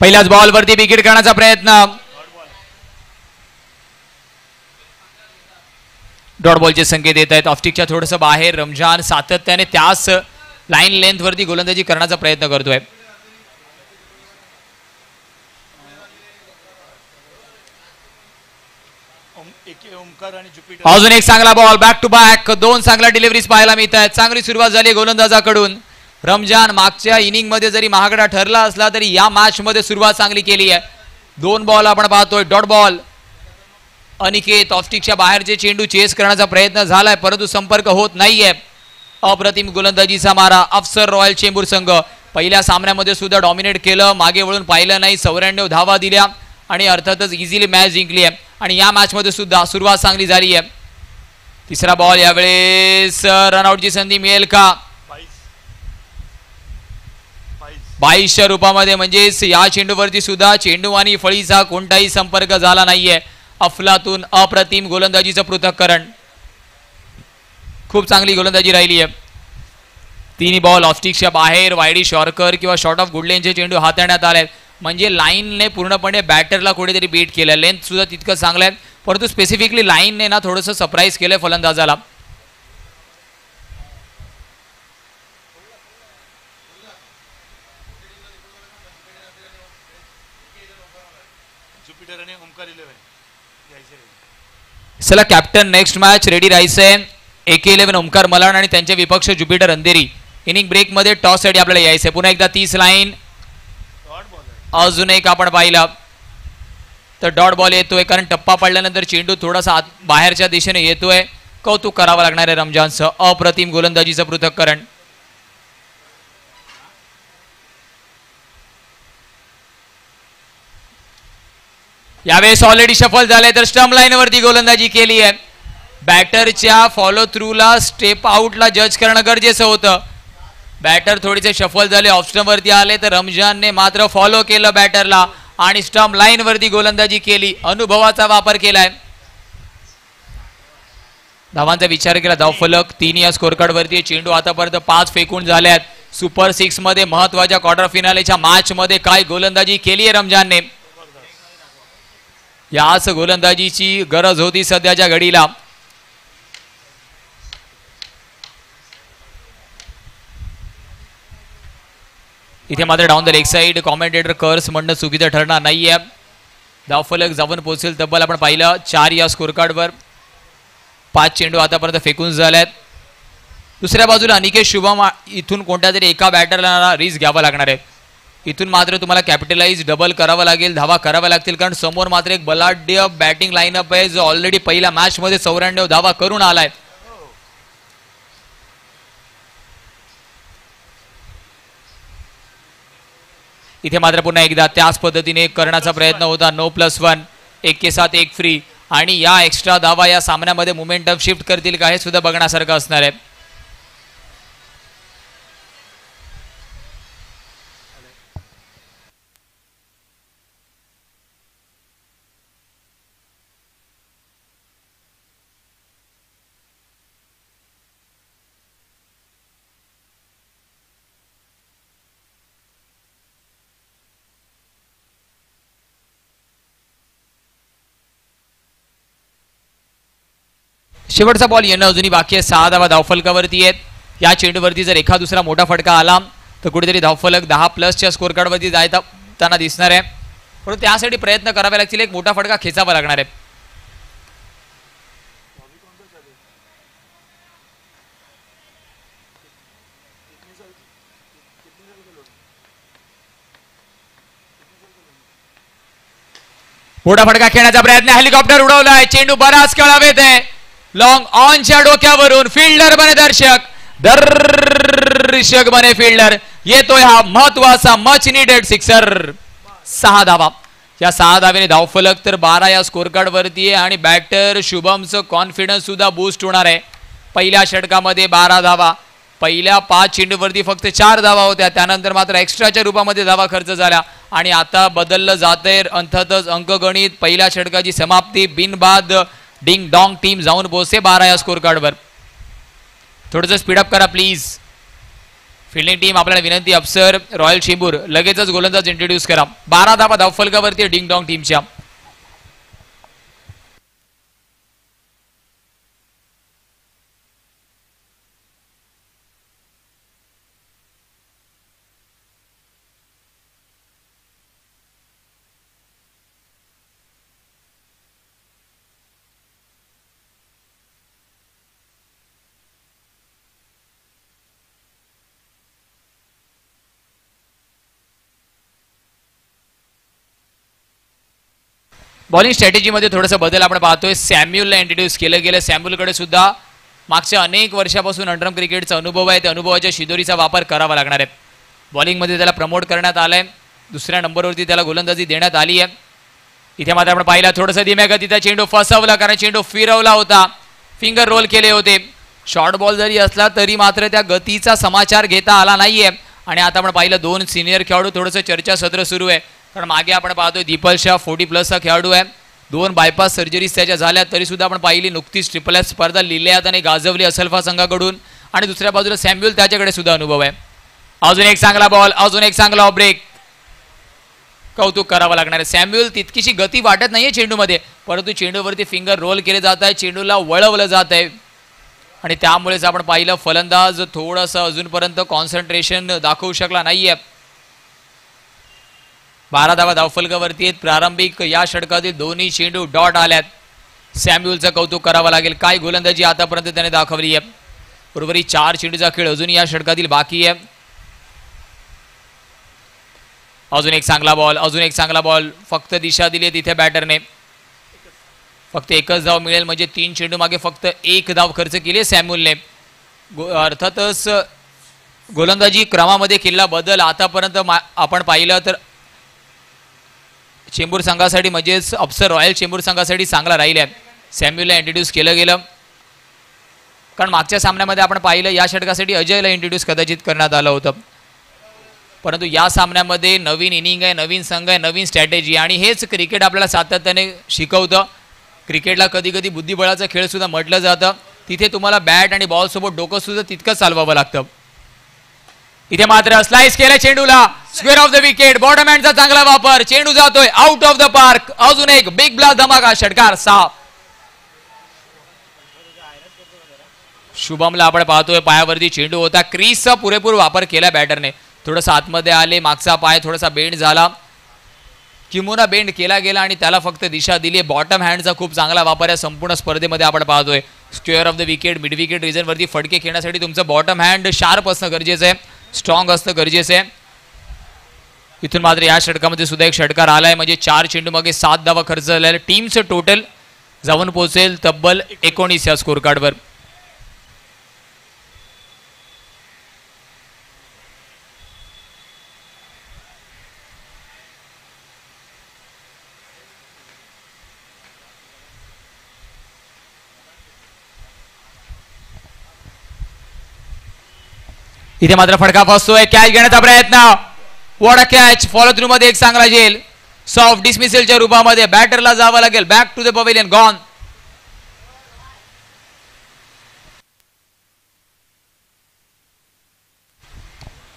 पहिल्याच बॉल वरती विकेट करण्याचा प्रयत्न. डॉट बॉलचे संकेत येत आहेत. ऑफस्टिकच्या थोडस बाहेर रमजान सातत्याने त्याच लाईन लेंथ वरती गोलंदाजी करण्याचा प्रयत्न करतोय. अजून एक चांगला बॉल बॅक टू बॅक. दोन चांगल्या डिलिव्हरीज पाहायला मिळत आहेत. चांगली सुरुवात झाली गोलंदाजाकडून. रमजान मागच्या इनिंग मध्ये जरी महागडा ठरला असला तरी या मॅच मध्ये सुरुवात चांगली केली आहे. दोन बॉल आपण पाहतोय. Dot ball. अनिकेत ऑफस्टिकच्या बाहेरचे चेंडू चेस करण्याचा प्रयत्न झालाय परंतु संपर्क होत नाहीये. अप्रतिम गोलंदाजीचा मारा. अफसर रॉयल चेंबूर संघ पहिल्या सामन्यामध्ये सुद्धा डॉमिनेट केलं. मागे वळून पाहिलं नाही. 94 धावा दिल्या आणि अर्थातच इझिली मॅच जिंकली आहे. आणि या मॅच मध्ये सुद्धा सुरुवात चांगली झाली आहे. तिसरा बॉल यावेळेस रनआउटची संधी मिळेल का? 22च्या रूपामध्ये म्हणजेच या चेंडूवरती सुद्धा चेंडू आणि फळीचा कोणताही संपर्क झाला नाहीये. अफलातून अप्रतिम गोलंदाजीचं पृथक्करण. खूप चांगली गोलंदाजी राहिली आहे. तिन्ही बॉल ऑफस्टिकच्या बाहेर वायडी शॉर्कर किंवा शॉर्ट ऑफ गुडलेनचे चेंडू हाताळण्यात आले. म्हणजे लाईनने पूर्णपणे बॅटरला कुठेतरी बीट केलं. लेंथ सुद्धा तितकं चांगलं आहे परंतु स्पेसिफिकली लाईनने ना थोडंसं सरप्राईज केलंय फलंदाजाला. चला कॅप्टन नेक्स्ट मॅच रेडी राहायचंय. AK11 ओमकार मलाण आणि त्यांचे विपक्ष ज्युपिटर अंधेरी. इनिंग ब्रेक मध्ये टॉस साठी आपल्याला यायचंय. पुन्हा एकदा 30 लाईन. अजून एक आपण पाहिला तर डॉट बॉल येतोय कारण टप्पा पडल्यानंतर चेंडू थोडासा बाहेरच्या दिशेने येतोय. कौतुक करावं लागणार आहे रमजानचं. अप्रतिम गोलंदाजीचं पृथक्करण. यावेळेस ऑलरेडी शफल झाले तर स्टंप लाईन वरती गोलंदाजी केली आहे. बॅटरच्या फॉलो थ्रूला स्टेप आउटला जज करणं गरजेचं होतं. बॅटर थोडेसे शफल झाले. ऑफ स्टंप वरती आले तर रमजानने मात्र फॉलो केलं बॅटरला आणि स्टंप लाईन वरती गोलंदाजी केली. अनुभवाचा वापर केलाय. धावांचा विचार केला धावफलक 3 या स्कोर कार्ड वरती. चेंडू आतापर्यंत 5 फेकून झाल्यात. सुपर 6 मध्ये महत्वाच्या क्वार्टर फिनालेच्या मॅच मध्ये काय गोलंदाजी केली आहे रमजानने. याच गोलंदाजीची गरज होती सध्याच्या घडीला. इथे मात्र down the leg side commentator कर्स म्हणणं चुकीचं ठरणार नाहीये. धावफलक जाऊन पोहोचेल तब्बल आपण पाहिलं 4 या स्कोर कार्डवर. 5 चेंडू आतापर्यंत फेकून झाल्यात. दुसऱ्या बाजूला अनिकेत शुभम इथून कोणत्या तरी एका बॅटरला रिस्क घ्यावा लागणार आहे. इथून मात्र तुम्हाला कॅपिटलाइज डबल करावं लागेल. धावा कराव्या लागतील कारण समोर मात्र एक बलाढ्य बॅटिंग लाईनअप आहे जो ऑलरेडी पहिल्या मॅच मध्ये 94 धावा करून आलाय. इथे मात्र पुन्हा एकदा त्याच पद्धतीने करण्याचा प्रयत्न होता. 9+1 1 के साथ 1 फ्री. आणि या एक्स्ट्रा धावा या सामन्यामध्ये मोमेंटम शिफ्ट करतील का हे सुद्धा बघण्यासारखं असणार आहे. शेवटचा बॉल येणं अजूनही बाकी आहे. 6 धावा धावफलकावरती आहेत. या चेंडूवरती जर एखाद दुसरा मोठा फटका आला तर कुठेतरी धावफलक 10+ स्कोर कार्डवरती जाताना दिसणार आहे. परंतु त्यासाठी प्रयत्न करावे लागतील. एक मोठा फटका खेचावा लागणार आहे. मोठा फटका खेळण्याचा प्रयत्न. हेलिकॉप्टर उडवलाय. चेंडू बराच काळ हवेत आहे. लॉंग ऑनच्या डोक्यावरून फिल्डर बने दर्शक बने फिल्डर. येतोय हा महत्वाचा मच नीडेड सिक्सर. 6 धावा. या 6 धावेने धावफलक तर 12 या स्कोर कार्ड वरती आहे आणि बॅटर शुभमचं कॉन्फिडन्स सुद्धा बूस्ट होणार आहे. पहिल्या षटकामध्ये 12 धावा. पहिल्या 5 चेंडूवरती फक्त 4 धावा होत्या. त्यानंतर मात्र एक्स्ट्राच्या रूपामध्ये धावा खर्च झाल्या आणि आता बदललं जातंय अर्थातच अंकगणित. पहिल्या षटकाची समाप्ती बिनबाद डिंग डॉंग टीम जाऊन पोहोचते 12 या स्कोर कार्डवर. थोडंसं स्पीडअप करा प्लीज. फिल्डिंग टीम आपल्याला विनंती, अफसर रॉयल चेंबूर लगेचच गोलंदाज इंट्रोड्यूस करा. 12 धावा धावफलकावरती डिंग डॉंग टीमच्या. बॉलिंग स्ट्रॅटेजीमध्ये थोडासा बदल आपण पाहतोय. सॅम्युअलला इंट्रोड्यूस केलं गेलं. सॅम्युअलकडे सुद्धा मागच्या अनेक वर्षापासून अंडरआर्म क्रिकेटचा अनुभव आहे. त्या अनुभवाच्या शिदोरीचा वापर करावा लागणार आहे. बॉलिंगमध्ये त्याला प्रमोट करण्यात आलंय. दुसऱ्या नंबरवरती त्याला गोलंदाजी देण्यात आली आहे. इथे मात्र आपण पाहिला थोडंसं धीम्या गतीचा चेंडू फसवला, कारण चेंडू फिरवला होता, फिंगर रोल केले होते. शॉर्ट बॉल जरी असला तरी मात्र त्या गतीचा समाचार घेता आला नाहीये. आणि आता आपण पाहिलं 2 सिनियर खेळाडू, थोडंसं चर्चासत्र सुरू आहे. कारण मागे आपण पाहतोय दीपल शाह 40+ खेळाडू आहे. 2 बायपास सर्जरीज त्याच्या झाल्या, तरी सुद्धा आपण पाहिली नुकतीच ट्रिपल स्पर्धा लिहिल्यात आणि गाजवली असल्फा संघाकडून. आणि दुसऱ्या बाजूला सॅम्युअल, त्याच्याकडे सुद्धा अनुभव आहे. अजून एक चांगला बॉल, अजून एक चांगला ऑफ ब्रेक. कौतुक करावं लागणार आहे. सॅम्युअल तितकीशी गती वाटत नाहीये चेंडूमध्ये, परंतु चेंडूवरती फिंगर रोल केले जात आहे, चेंडूला वळवलं जात आहे. आणि त्यामुळेच आपण पाहिलं फलंदाज थोडंसं अजूनपर्यंत कॉन्सन्ट्रेशन दाखवू शकला नाहीये. 12 धावा धावफलकावरती आहेत. प्रारंभिक या षटकातील दोन्ही चेंडू डॉट आल्यात. सॅम्युअलचं कौतुक करावं लागेल. काय गोलंदाजी आतापर्यंत त्याने दाखवली आहे. उर्वरित 4 चेंडूचा खेळ अजून या षटकातील बाकी आहे. अजून एक चांगला बॉल, अजून एक चांगला बॉल. फक्त दिशा दिली आहे तिथे बॅटरने. फक्त एकच धाव मिळेल म्हणजे 3 चेंडू मागे फक्त 1 धाव खर्च केली सॅम्युअलने. अर्थातच गोलंदाजी क्रमामध्ये केलेला बदल आतापर्यंत आपण पाहिलं तर चेंबूर संघासाठी म्हणजेच अफसर रॉयल चेंबूर संघासाठी चांगला राहील आहे. सॅम्युअलला इंट्रोड्यूस केलं गेलं, कारण मागच्या सामन्यामध्ये आपण पाहिलं या षटकासाठी अजयला इंट्रोड्यूस कदाचित करण्यात आलं होतं. परंतु या सामन्यामध्ये नवीन इनिंग आहे, नवीन संघ आहे, नवीन स्ट्रॅटेजी, आणि हेच क्रिकेट आपल्याला सातत्याने शिकवतं. क्रिकेटला कधी कधी बुद्धिबळाचा खेळ सुद्धा म्हटलं जातं. तिथे तुम्हाला बॅट आणि बॉल सोबत डोकं सुद्धा तितकंच चालवावं लागतं. इथे मात्र स्लाइस केलं चेंडूला, square off the wicket. Bottom हँडचा चांगला वापर, चेंडू जातोय आउट ऑफ द पार्क. अजून एक बिग ब्लास्ट धमाका, षटकार 6. शुभमला आपण पाहतोय पायावरती चेंडू होता, क्रीजचा पुरेपूर वापर केला बॅटरने. थोडंसं आतमध्ये आले, मागचा पाय थोडासा बेंड झाला, किमोना बेंड केला गेला आणि त्याला फक्त दिशा दिली. बॉटम हँडचा खूप चांगला वापर या संपूर्ण स्पर्धेमध्ये आपण पाहतोय. Square off the wicket, mid wicket रिजनवरती फटके खेळण्यासाठी तुमचं बॉटम हँड शार्प असणं गरजेचं आहे, स्ट्रॉंग असणं गरजेचं आहे. इथून मात्र या षटकामध्ये सुद्धा एक षटकार आलाय, म्हणजे 4 चेंडू मागे 7 धावा खर्च झालेला. टीमचं टोटल जाऊन पोहोचेल तब्बल 19 या स्कोर कार्डवर. इथे मात्र फटका फसतोय, कॅच घेण्याचा प्रयत्न. What a catch. Follow through मध्ये एक चांगला झेल. सॉफ्ट डिसमिसलच्या रूपामध्ये बॅटरला जावं लागेल. Back to the pavilion, gone.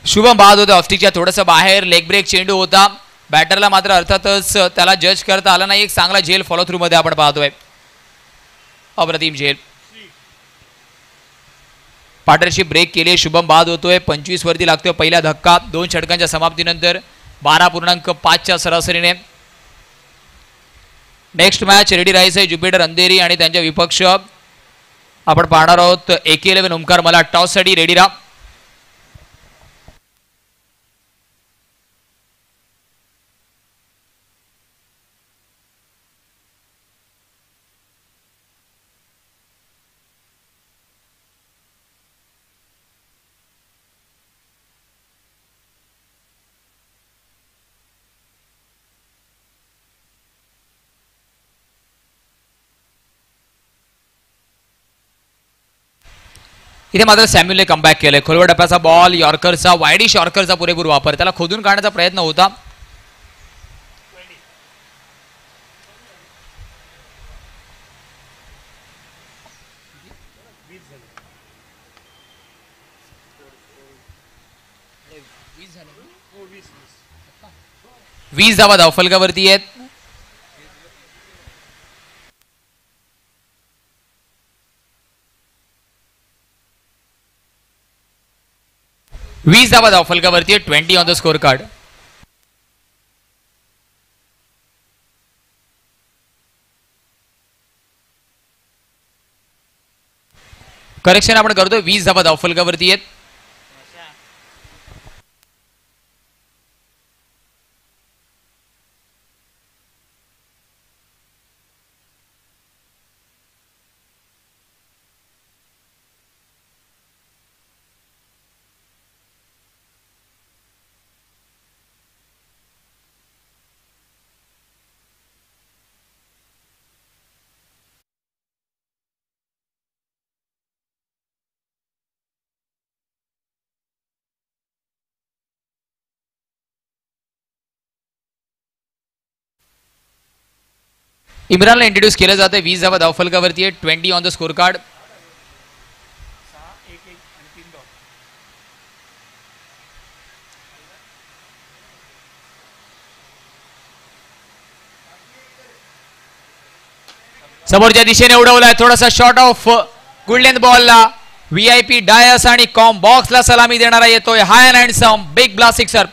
Shubham बाद होता ऑफस्टिकच्या थोडंसं बाहेर. लेग ब्रेक चेंडू होता. बॅटरला मात्र अर्थातच त्याला जज करता आला नाही. एक चांगला झेल फॉलो थ्रू मध्ये आपण पाहतोय. अप्रतिम झेल. पार्टनरशिप ब्रेक केली. शुभम बाद होतोय. 25 वरती लागतोय पहिला धक्का. 2 षटकांच्या समाप्तीनंतर 12.5च्या सरासरीने. नेक्स्ट मॅच रेडी राहायचं आहे ज्युपिटर अंधेरी आणि त्यांच्या विपक्ष आपण पाहणार आहोत AK11 ओमकार. मला टॉससाठी रेडी राहा. इथे मात्र सॅम्युअलने कमबॅक केलंय. खोलवर टप्प्याचा बॉल, यॉर्करचा, वायडिश यॉर्करचा पुरेपूर वापर. त्याला खोदून काढण्याचा प्रयत्न होता. 20 धावा धावफलकावरती आहेत. वीस धावा धावफलकावरती आहे. 20 on the score card. Correction आपण करतोय. 20 धावा धावफलकावरती आहेत. इम्रानला इंट्रोड्यूस केलं जातं. 20 धावा धावफलकावरती आहे. 20 ऑन द स्कोर कार्ड. समोरच्या दिशेने उडवलाय. थोडासा शॉर्ट ऑफ गुडलेंथ बॉलला व्हीआयपी डायस आणि कॉम बॉक्सला सलामी देणारा येतोय. High and handsome big blast sixer.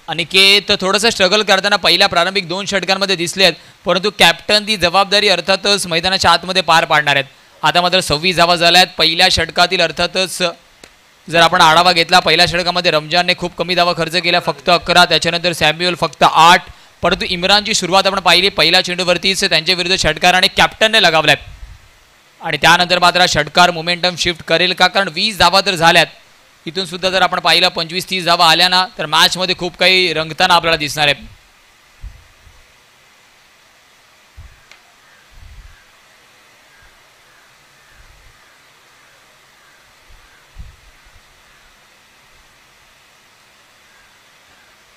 Aniket थोडंसं स्ट्रगल करताना पहिल्या प्रारंभिक 2 षटकांमध्ये दिसले आहेत, परंतु कॅप्टन ती जबाबदारी अर्थातच मैदानाच्या आतमध्ये पार पाडणार आहेत. आता मात्र 26 धावा झाल्या आहेत पहिल्या षटकातील. अर्थातच जर आपण आढावा घेतला पहिल्या षटकामध्ये रमजानने खूप कमी धावा खर्च केल्या, फक्त 11. त्याच्यानंतर सॅम्युअल फक्त 8. परंतु इम्रानची सुरुवात आपण पाहिली पहिल्या चेंडूवरतीच त्यांच्या विरुद्ध षटकाराने कॅप्टनने लगावलाय आणि त्यानंतर मात्र षटकार मोमेंटम शिफ्ट करेल का? कारण 20 धावा तर झाल्यात. इथून सुद्धा जर आपण पाहिलं 25-30 धावा आल्या ना तर मॅचमध्ये खूप काही रंगताना आपल्याला दिसणार आहे.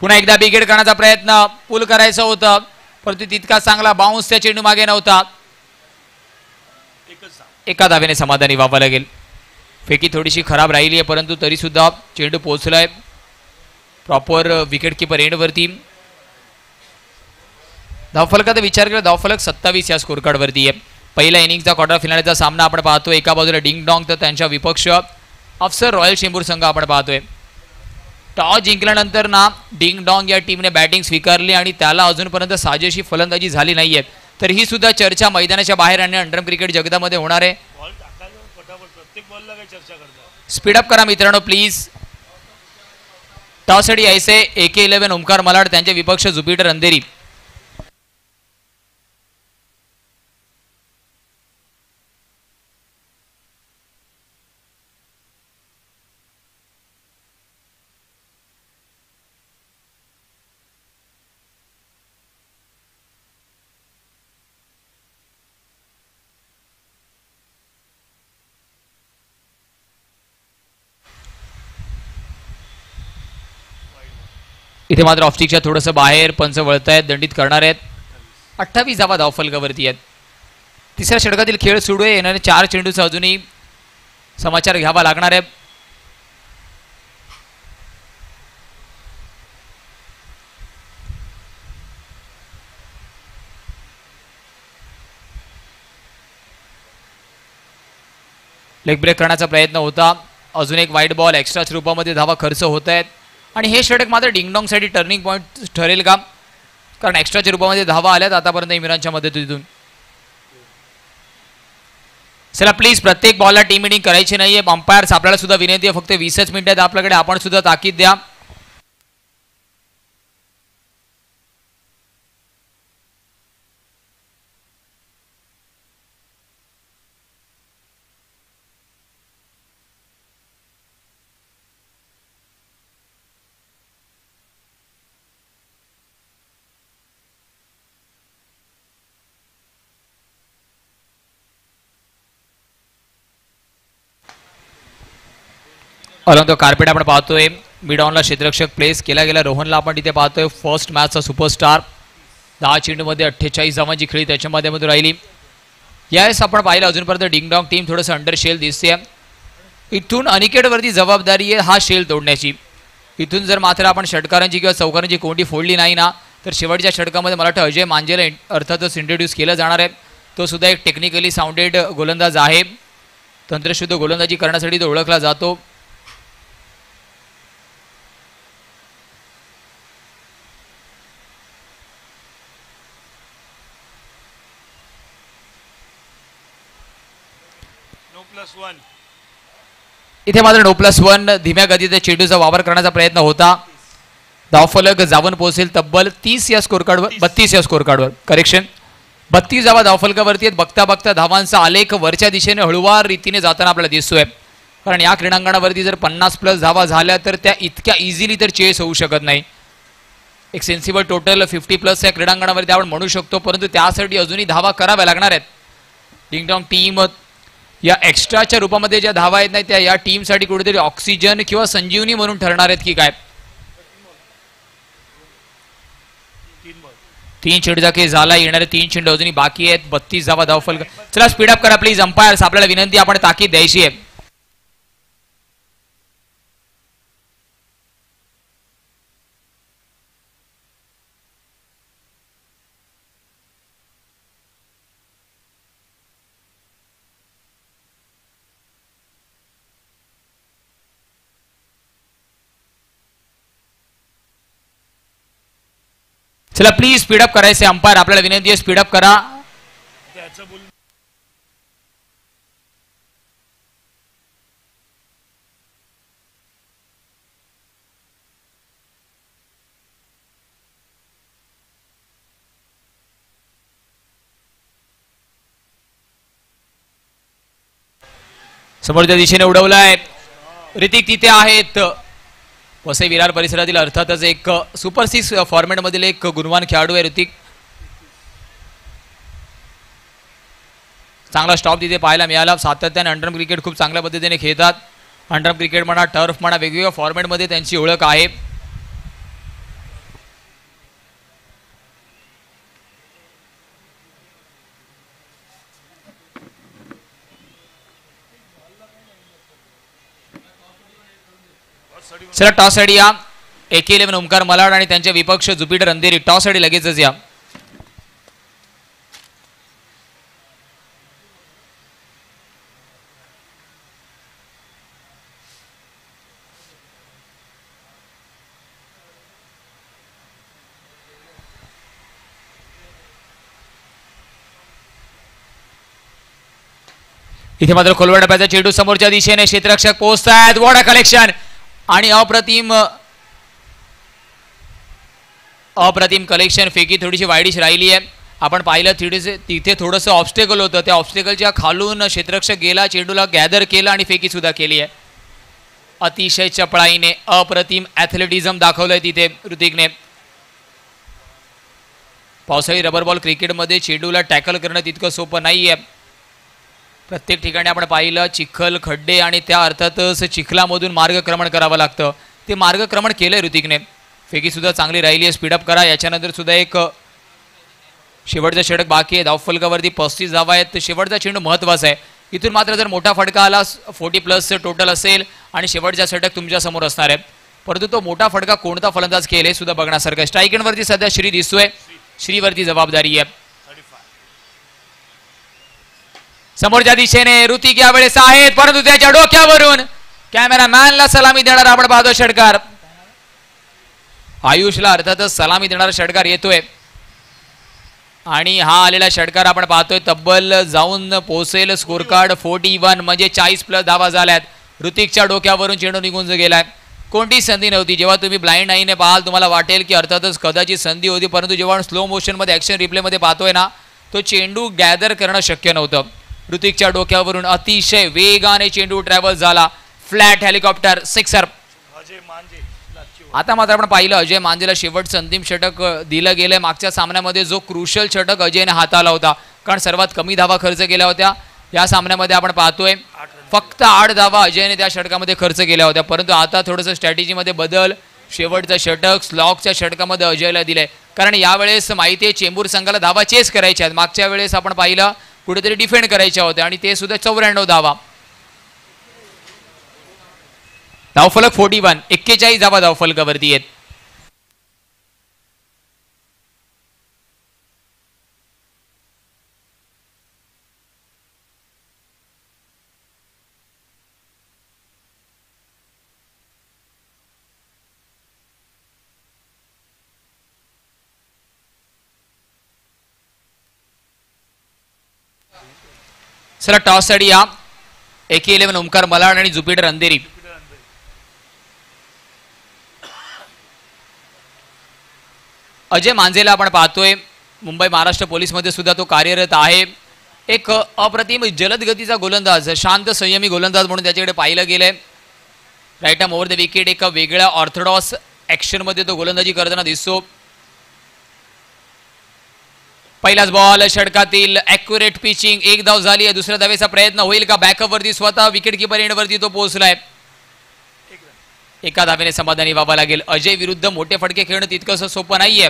पुन्हा एकदा विकेट करण्याचा प्रयत्न पुल करायचा होता, परंतु तितका चांगला बाउन्स त्या चेंडू मागे नव्हता. एका धावेने समाधानी व्हावं लागेल. फेकी थोडीशी खराब राहिली आहे, परंतु तरी सुद्धा चेंडू पोहोचलाय प्रॉपर विकेट किपर एंडवरती. धावफलकाचा विचार केला धावफलक 27 या स्कोर कार्डवरती आहे. पहिल्या इनिंगचा क्वार्टर फायनलचा सामना आपण पाहतोय. एका बाजूला डिंग डॉंग तर त्यांच्या विपक्ष अफसर रॉयल चेंबूर संघ आपण पाहतोय. टॉस जिंकल्यानंतर ना डिंग डॉंग या टीमने बॅटिंग स्वीकारली आणि त्याला अजूनपर्यंत साजेशी फलंदाजी झाली नाहीये. तर ही सुद्धा चर्चा मैदानाच्या बाहेर आणि अंडरम क्रिकेट जगतामध्ये होणार आहे. स्पीडअप करा मित्रांनो प्लीज. टॉससाठी ऐसे AK11 ओमकार मलाड त्यांचे विपक्ष जुपिटर अंधेरी. इथे मात्र ऑफस्टिकच्या थोडंसं बाहेर पंच वळत आहेत, दंडित करणार आहेत. 28 धावा धावफलकावरती आहेत. तिसऱ्या षटकातील खेळ सुरू आहे. येणारे 4 चेंडूचा अजूनही समाचार घ्यावा लागणार आहे. लेग ब्रेक करण्याचा प्रयत्न होता. अजून एक वाईट बॉल एक्स्ट्राच्या रूपामध्ये धावा खर्च होत आहेत आणि हे षटक मात्र डिंगडॉंगसाठी टर्निंग पॉईंट ठरेल का? कारण एक्स्ट्राच्या रूपामध्ये धावा आल्यात आतापर्यंत इम्रानच्या मदतीतून. चला प्लीज प्रत्येक बॉलला टीम मिटिंग करायची नाहीये. अंपायर्स आपल्याला सुद्धा विनंती आहे, फक्त 20च मिनिटात आपल्याकडे, आपण सुद्धा ताकीद द्या. अलॉंग द कार्पेट आपण पाहतोय. मिड ऑनला क्षेत्ररक्षक प्लेस केला गेला रोहनला आपण तिथे पाहतोय. First मॅचचा superstar. 10 चेंडूमध्ये 48 धावांची खेळी त्याच्यामध्ये राहिली. यावेळेस आपण पाहिलं अजूनपर्यंत डिंगडॉंग टीम थोडंसं अंडरशेल दिसते. इथून अनिकेतवरती जबाबदारी आहे हा शेल तोडण्याची. इथून जर मात्र आपण षटकारांची किंवा चौकारांची कोणती फोडली नाही ना तर शेवटच्या षटकामध्ये मला वाटतं अजय मांजेला अर्थातच इंट्रोड्यूस केलं जाणार आहे. तो सुद्धा एक टेक्निकली साऊंडेड गोलंदाज आहे. तंत्रशुद्ध गोलंदाजी करण्यासाठी तो ओळखला जातो. इथे मात्र +1 धीम्या गतीच्या चेंडूचा वापर करण्याचा प्रयत्न होता. धावफलक जाऊन पोहोचेल तब्बल 30 या स्कोर कार्डवर 32 या स्कोर कार्डवर करेक्शन 32 धावा धावफलकावरती आहेत. बघता बघता धावांचा आलेख वरच्या दिशेने हळूवार रीतीने जाताना आपल्याला दिसतोय. कारण या क्रीडांगणावरती जर 50+ धावा झाल्या तर त्या इतक्या इझिली तर चेस होऊ शकत नाही. एक सेन्सिबल टोटल 50+ या क्रीडांगणावरती आपण म्हणू शकतो. परंतु त्यासाठी अजूनही धावा कराव्या लागणार आहेत. डिंगडॉंग टीम या एक्स्ट्राच्या रूपामध्ये ज्या धावा आहेत नाही त्या या टीमसाठी कुठेतरी ऑक्सिजन किंवा संजीवनी म्हणून ठरणार आहेत की काय. 3 चेंडूचा केस झाला. येणारे 3 चेंडू अजूनही बाकी आहेत. 32 धावा धावफलक. चला स्पीडअप करा प्लीज अंपायर्स. आपल्याला विनंती आपण ताकीद द्यायची आहे. चला प्लीज स्पीडअप करायचे अंपायर. आपल्याला विनंती आहे स्पीडअप करा. समोरच्या दिशेने उडवलाय. ऋतिक तिथे आहेत. वसई विरार परिसरातील अर्थातच एक सुपर 6 फॉर्मॅटमधील एक गुणवान खेळाडू आहे ऋतिक. चांगला स्टॉप तिथे पाहायला मिळाला. सातत्याने अंडरआर्म क्रिकेट खूप चांगल्या पद्धतीने खेळतात. अंडरआर्म क्रिकेट म्हणा टर्फ म्हणा वेगवेगळ्या फॉर्मॅटमध्ये त्यांची ओळख आहे. चला टॉस साठी या. AK11 ओमकार मलाड आणि त्यांचे विपक्ष ज्युपिटर अंधेरी. टॉस साठी लगेचच या. इथे मात्र खोलवर डब्याचा चेंडू समोरच्या दिशेने क्षेत्ररक्षक पोहोचतायत. वॉट अ कलेक्शन आणि अप्रतिम कलेक्शन. फेकी थोडीशी वाईडिश राहिली आहे. आपण पाहिलं तिथे थोडंसं ऑब्स्टेकल होतं. त्या ऑब्स्टेकलच्या खालून क्षेत्ररक्षक गेला, चेंडूला गॅदर केला आणि फेकी सुद्धा केली आहे. अतिशय चपळाईने अप्रतिम ॲथलेटिझम दाखवलंय तिथे ऋतिकने. पावसाळी रबर बॉल क्रिकेटमध्ये चेंडूला टॅकल करणं तितकं सोपं नाही आहे. प्रत्येक ठिकाणी आपण पाहिलं चिखल खड्डे आणि त्या अर्थातच चिखलामधून मार्गक्रमण करावं लागतं. ते मार्गक्रमण केलंय ऋतिकने. फेकी सुद्धा चांगली राहिली आहे. स्पीडअप करा. याच्यानंतर सुद्धा एक शेवटचा षटक बाकी आहे. धावफलकावरती 35 धावा आहेत. शेवटचा चेंडू महत्त्वाचा आहे. इथून मात्र जर मोठा फटका आला 40+ टोटल असेल आणि शेवटचा षटक तुमच्या समोर असणार आहे. परंतु तो मोठा फटका कोणता फलंदाज केले हे सुद्धा बघण्यासारखं. स्ट्राईक एंडवरती सध्या श्री दिसतोय. श्रीवरती जबाबदारी आहे. समोरच्या दिशेने ऋतिक यावेळेस आहेत परंतु त्याच्या डोक्यावरून कॅमेरामॅनला सलामी देणार आपण पाहतो षटकार. आयुषला अर्थातच सलामी देणारा षटकार येतोय आणि हा आलेला षटकार आपण पाहतोय तब्बल जाऊन पोहोचेल स्कोर कार्ड 41 म्हणजे 40+ धावा झाल्यात. ऋतिकच्या डोक्यावरून चेंडू निघून गेलाय. कोणतीच संधी नव्हती. जेव्हा तुम्ही ब्लाइंड आईने पाहाल तुम्हाला वाटेल की अर्थातच कदाचित संधी होती, परंतु जेव्हा स्लो मोशनमध्ये ॲक्शन रिप्लेमध्ये पाहतोय ना तो चेंडू गॅदर करणं शक्य नव्हतं. ऋतिकच्या डोक्यावरून अतिशय वेगाने चेंडू ट्रॅव्हल झाला. Flat helicopter sixer. आता मात्र आपण पाहिलं अजय मांजेला शेवटचं अंतिम षटक दिलं गेलंय. मागच्या सामन्यामध्ये जो क्रुशल षटक अजयने हाताला होता, कारण सर्वात कमी धावा खर्च केल्या होत्या. या सामन्यामध्ये आपण पाहतोय फक्त 8 धावा अजयने त्या षटकामध्ये खर्च केल्या होत्या. परंतु आता थोडंसं स्ट्रॅटेजीमध्ये बदल. शेवटचं षटक स्लॉगच्या षटकामध्ये अजयला दिलंय, कारण यावेळेस माहिती आहे चेंबूर संघाला धावा चेस करायच्या आहेत. मागच्या वेळेस आपण पाहिलं कुठेतरी डिफेंड करायच्या होत्या आणि ते सुद्धा 94 धावा. धावफलक 41, 41 धावा धावफलकावरती आहेत. चला टॉस साठी या. AK11 ओमकार मलाड आणि ज्युपिटर अंधेरी. अजय मांजेला आपण पाहतोय, मुंबई महाराष्ट्र पोलीस मध्ये सुद्धा तो कार्यरत आहे. एक अप्रतिम जलद गतीचा गोलंदाज, शांत संयमी गोलंदाज म्हणून त्याच्याकडे पाहिलं गेलंय. Right arm over the wicket एका वेगळ्या ऑर्थोडॉक्स ऍक्शन मध्ये तो गोलंदाजी करताना दिसतो. पहिलाच बॉल षटकातील ॲक्युरेट पिचिंग, एक धाव झाली आहे. दुसऱ्या धावेचा प्रयत्न होईल का? बॅकअप वरती स्वतः विकेट किपर एंड वरती तो पोहोचलाय. एका धावेने समाधानी व्हावं लागेल. अजय विरुद्ध मोठे फटके खेळणं तितकंसं सोपं नाहीये.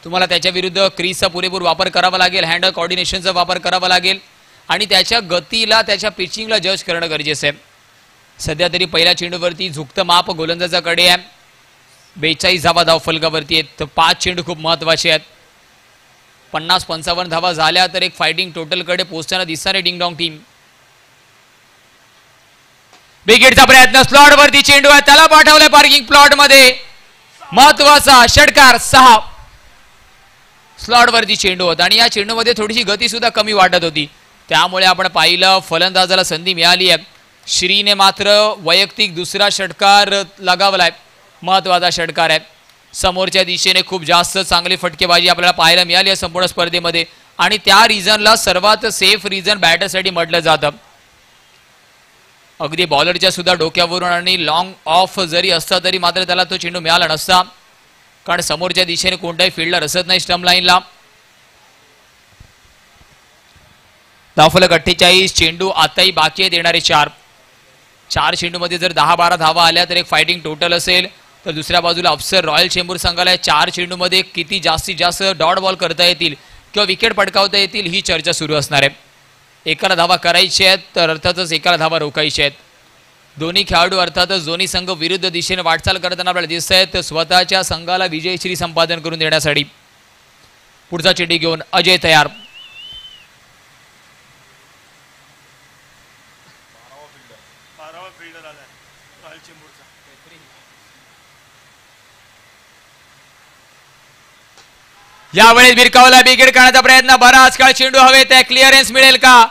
तुम्हाला त्याच्या विरुद्ध क्रीजचा पुरेपूर वापर करावा लागेल, हँड कॉर्डिनेशनचा वापर करावा लागेल आणि त्याच्या गतीला, त्याच्या पिचिंगला जज करणं गरजेचं आहे. सध्या तरी पहिल्या चेंडूवरती झुकतं माप गोलंदाजाकडे आहे. 42 धावा धावफलकावरती आहेत. 5 चेंडू खूप महत्वाचे आहेत. 50-55 धावा झाल्या तर एक फायटिंग टोटल कडे पोहोचताना दिसणारे डिंगडॉंग टीम. विकेटचा प्रयत्न, स्लॉट वरती चेंडू आहे, त्याला पाठवलाय पार्किंग प्लॉट मध्ये. महत्वाचा षटकार 6. स्लॉट वरती चेंडू होता आणि या चेंडूमध्ये थोडीशी गती सुद्धा कमी वाटत होती. त्यामुळे आपण पाहिलं फलंदाजाला संधी मिळाली आहे. श्रीने मात्र वैयक्तिक दुसरा षटकार लगावलाय. महत्वाचा षटकार आहे. समोरच्या दिशेने खूप जास्त चांगली फटकेबाजी आपल्याला पाहायला मिळाली आहे संपूर्ण स्पर्धेमध्ये आणि त्या रिझनला सर्वात सेफ रिझन बॅटरसाठी म्हटलं जातं. अगदी बॉलरच्या सुद्धा डोक्यावरून आणि लॉंग ऑफ जरी असता तरी मात्र त्याला तो चेंडू मिळाला नसता, कारण समोरच्या दिशेने कोणताही फिल्डर असत नाही स्टंप लाईनला. धावफलक 48. चेंडू आताही बाकी आहेत येणारे 4 चेंडूमध्ये जर 10-12 धावा आल्या तर एक फायटिंग टोटल असेल. तर दुसऱ्या बाजूला अफसर रॉयल चेंबूर संघाला 4 चेंडूमध्ये किती जास्तीत जास्त डॉट बॉल करता येतील किंवा विकेट पटकावता येतील ही चर्चा सुरू असणार आहे. एकाला धावा करायच्या आहेत तर अर्थातच एकाला धावा रोखायच्या आहेत. दोन्ही खेळाडू अर्थातच दोन्ही संघ विरुद्ध दिशेने वाटचाल करताना आपल्याला दिसत आहेत स्वतःच्या संघाला विजयश्री संपादन करून देण्यासाठी. पुढचा चेंडू घेऊन अजय तयार. यावेळेस भिरकावला, विकेट काढण्याचा प्रयत्न, बराच काळ चेंडू हवेत आहे. क्लिअरन्स मिळेल का?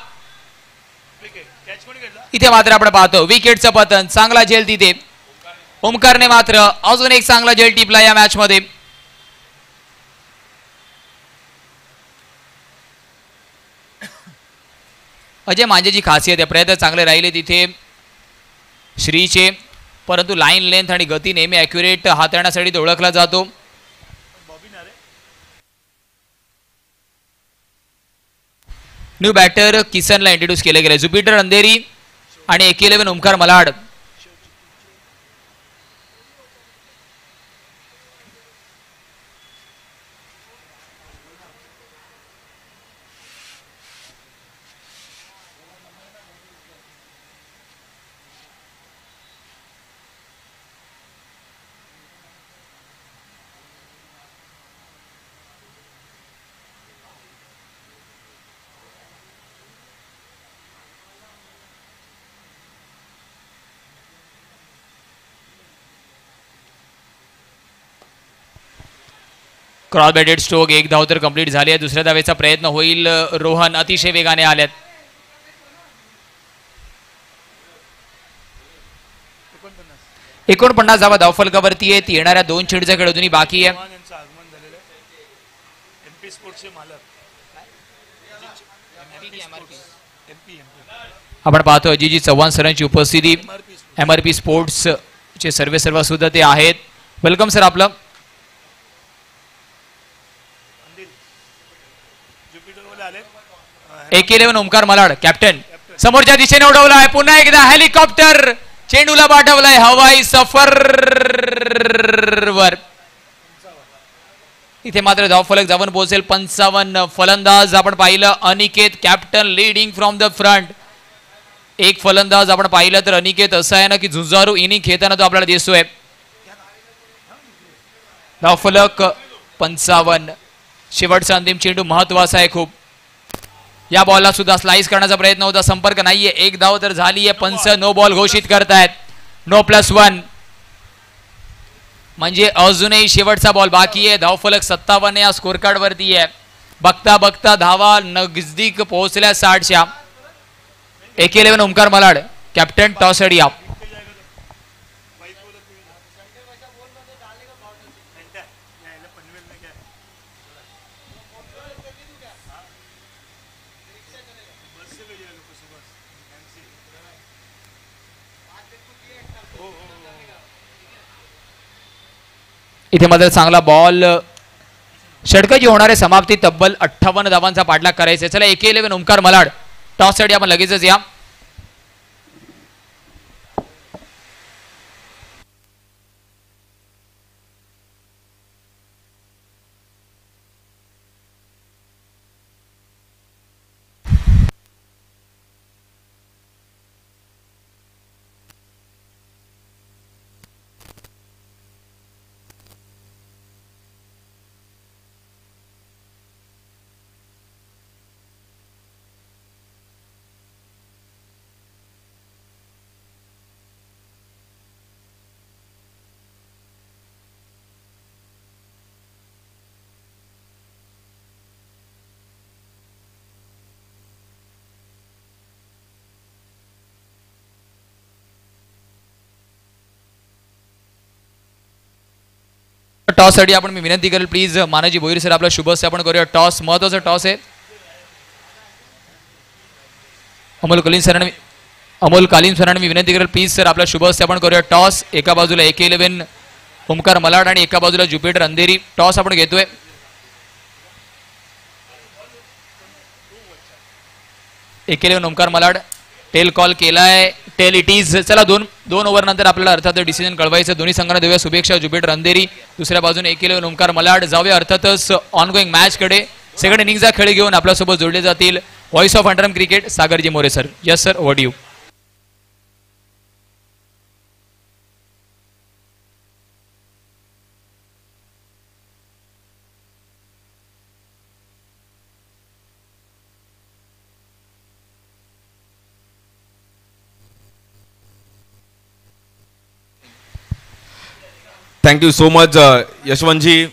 इथे मात्र आपण पाहतो विकेटचं पतन. चांगला झेल तिथे ओमकारने मात्र अजून एक चांगला झेल टिपला या मॅच मध्ये. अजय मांजेची खासियत आहे, प्रयत्न चांगले राहिले तिथे श्रीचे, परंतु लाईन लेंथ आणि गती नेहमी ॲक्युरेट हाताळण्यासाठी तो ओळखला जातो. न्यू बॅटर किसनला इंट्रोड्यूस केले गेले. ज्युपिटर अंधेरी आणि AK11 Omkar Malad. Cross batted stroke, एक धाव तर कंप्लीट झाली आहे. दुसऱ्या धावेचा प्रयत्न होईल. रोहन अतिशय वेगाने आल्यात. एकोणपन्नास धावा धावफलकावरती आहेत. येणाऱ्या 2 चेंडूचा खेळ अजूनही बाकी आहे. आपण पाहतो अजिजी चव्हाण सरांची उपस्थिती. MRP स्पोर्ट्स चे सर्व सुद्धा ते आहेत. वेलकम सर आपलं. AK11 ओमकार मलाड कॅप्टन समोरच्या दिशेने उडवलाय. पुन्हा एकदा हेलिकॉप्टर चेंडूला पाठवलाय हवाई सफरवर. इथे मात्र धावफलक जाऊन पोहोचेल 55. फलंदाज आपण पाहिलं Aniket, captain leading from the front. एक फलंदाज आपण पाहिलं तर अनिकेत असं आहे ना की झुंजारू इनिंग खेळताना तो आपल्याला दिसतोय. धावफलक 55. शेवटचा अंतिम चेंडू महत्वाचा आहे खूप. या बॉलला सुद्धा स्लाइस करण्याचा प्रयत्न होता, संपर्क नाहीये. एक धाव तर झाली आहे. पंच नो बॉल घोषित करतायत. नो +1 म्हणजे अजूनही शेवटचा बॉल बाकी आहे. धावफलक 57 या स्कोर कार्ड वरती आहे. बघता बघता धावा नजदीक पोहोचल्या 60च्या. AK11 Omkar Malad captain toss head up. इथे मात्र चांगला बॉल. षटकाची होणारे समाप्ती तब्बल 58 धावांचा पाठलाग करायचा. चला AK11 ओमकार मलाड टॉस साठी आपण लगेचच या. टॉस साठी आपण मी विनंती करेल प्लीज मानाजी भोईर सर आपला शुभ असते आपण करूया टॉस. महत्वाचा टॉस आहे. अमोल कालीन सरांनी मी विनंती करेल प्लीज सर आपला शुभ असते आपण करूया टॉस. एका बाजूला AK11 ओमकार मलाड आणि एका बाजूला ज्युपिटर अंधेरी. टॉस आपण घेतोय. AK11 Omkar Malad tail call केलाय. Tail it is. चला दोन ओव्हर नंतर आपल्याला अर्थात डिसिजन कळवायचं. दोन्ही संघांना देऊया शुभेच्छा. ज्युपिटर अंधेरी दुसऱ्या बाजूने AK11 ओमकार मलाड. जाऊया अर्थातच ऑन गोईंग मॅच कडे. सेकंड इनिंगचा खेळ घेऊन आपल्यासोबत जोडले जातील व्हॉइस ऑफ अंडरम क्रिकेट सागरजी More sir. Yes sir, over to you. Thank you so much, Yashwanji.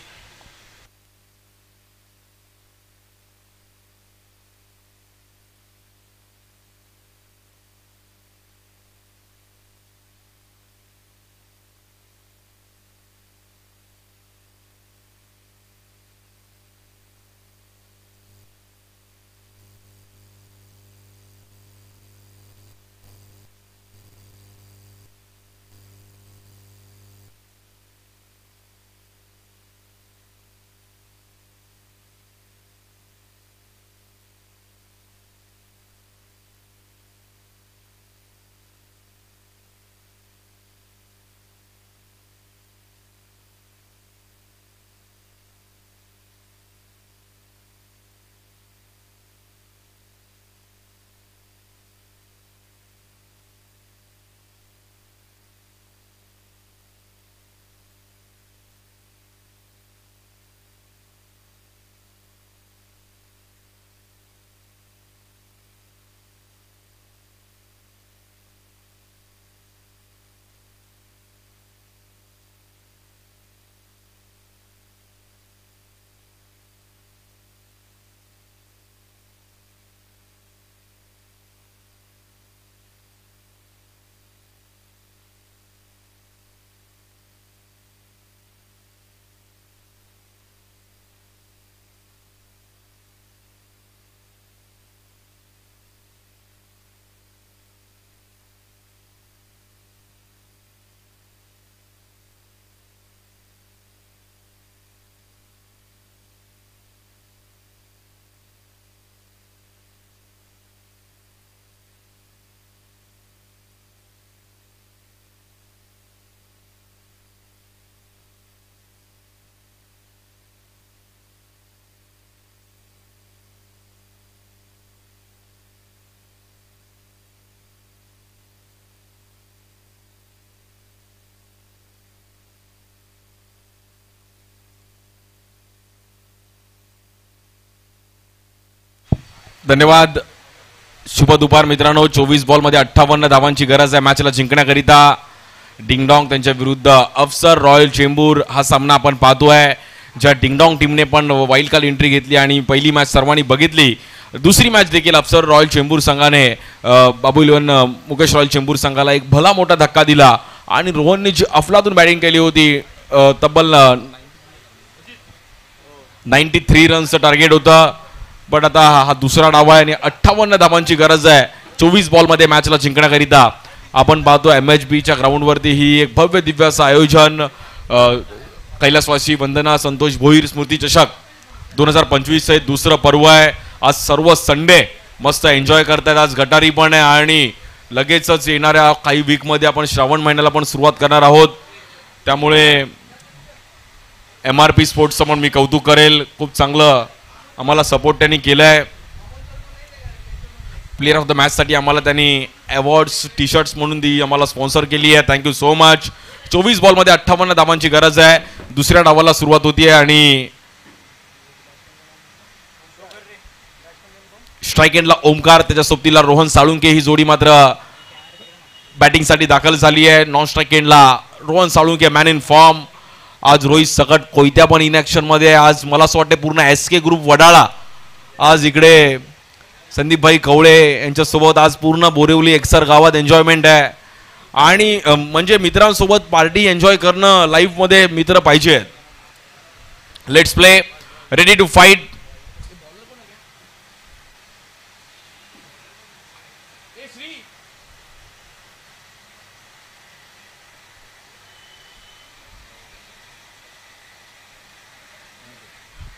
धन्यवाद. शुभ दुपार मित्रांनो. 24 बॉल मध्ये 58 धावांची गरज आहे मॅचला जिंकण्याकरिता. डिंगडॉंग त्यांच्या विरुद्ध अफसर रॉयल चेंबूर हा सामना आपण पाहतोय. ज्या डिंगडॉंग टीमने पण वाईल्ड कार्ड एंट्री घेतली आणि पहिली मॅच सर्वांनी बघितली. दुसरी मॅच देखील अफसर रॉयल चेंबूर संघाने बाबू इलेव्हन मुकेश रॉयल चेंबूर संघाला एक भला मोठा धक्का दिला आणि रोहनने जी अफलातून बॅटिंग केली होती, तब्बल 93 रन्सचं टार्गेट होतं. पण आता हा दुसरा डाव आहे आणि 58 धावांची गरज आहे 24 बॉलमध्ये मॅचला जिंकण्याकरिता. आपण पाहतो MHBच्या ग्राउंडवरती ही एक भव्य दिव्य असं आयोजन. कैलासवासी वंदना संतोष भोईर स्मृती चषक 2025 हे दुसरं पर्व आहे. आज सर्व संडे मस्त एन्जॉय करतायत. आज गटारी पण आहे आणि लगेचच येणाऱ्या काही वीकमध्ये आपण श्रावण महिन्याला पण सुरुवात करणार आहोत. त्यामुळे MRP स्पोर्ट्सचं पण मी कौतुक करेल. खूप चांगलं आम्हाला सपोर्ट त्यांनी केलाय. प्लेअर ऑफ द मॅच साठी आम्हाला त्यांनी अवॉर्ड्स टी शर्ट्स म्हणून ती आम्हाला स्पॉन्सर केली आहे. Thank you so much. 24 बॉलमध्ये 58 धावांची गरज आहे. दुसऱ्या डावाला सुरुवात होतीये आणि स्ट्राईक एंडला ओमकार, त्याच्या सोबतीला रोहन साळुंके ही जोडी मात्र बॅटिंग साठी दाखल झाली आहे. नॉन स्ट्राईक एंडला Rohan Salunke man in form. आज रोहित सकट कोयत्या पण इनॅक्शन मध्ये. आज मला असं वाटतं पूर्ण SK ग्रुप वडाळा आज इकडे संदीपभाई कवळे यांच्यासोबत आज पूर्ण बोरिवली एक्सर गावात एन्जॉयमेंट आहे. आणि म्हणजे मित्रांसोबत पार्टी एन्जॉय करणं लाईफ मध्ये मित्र पाहिजे. Let's play. Ready to fight.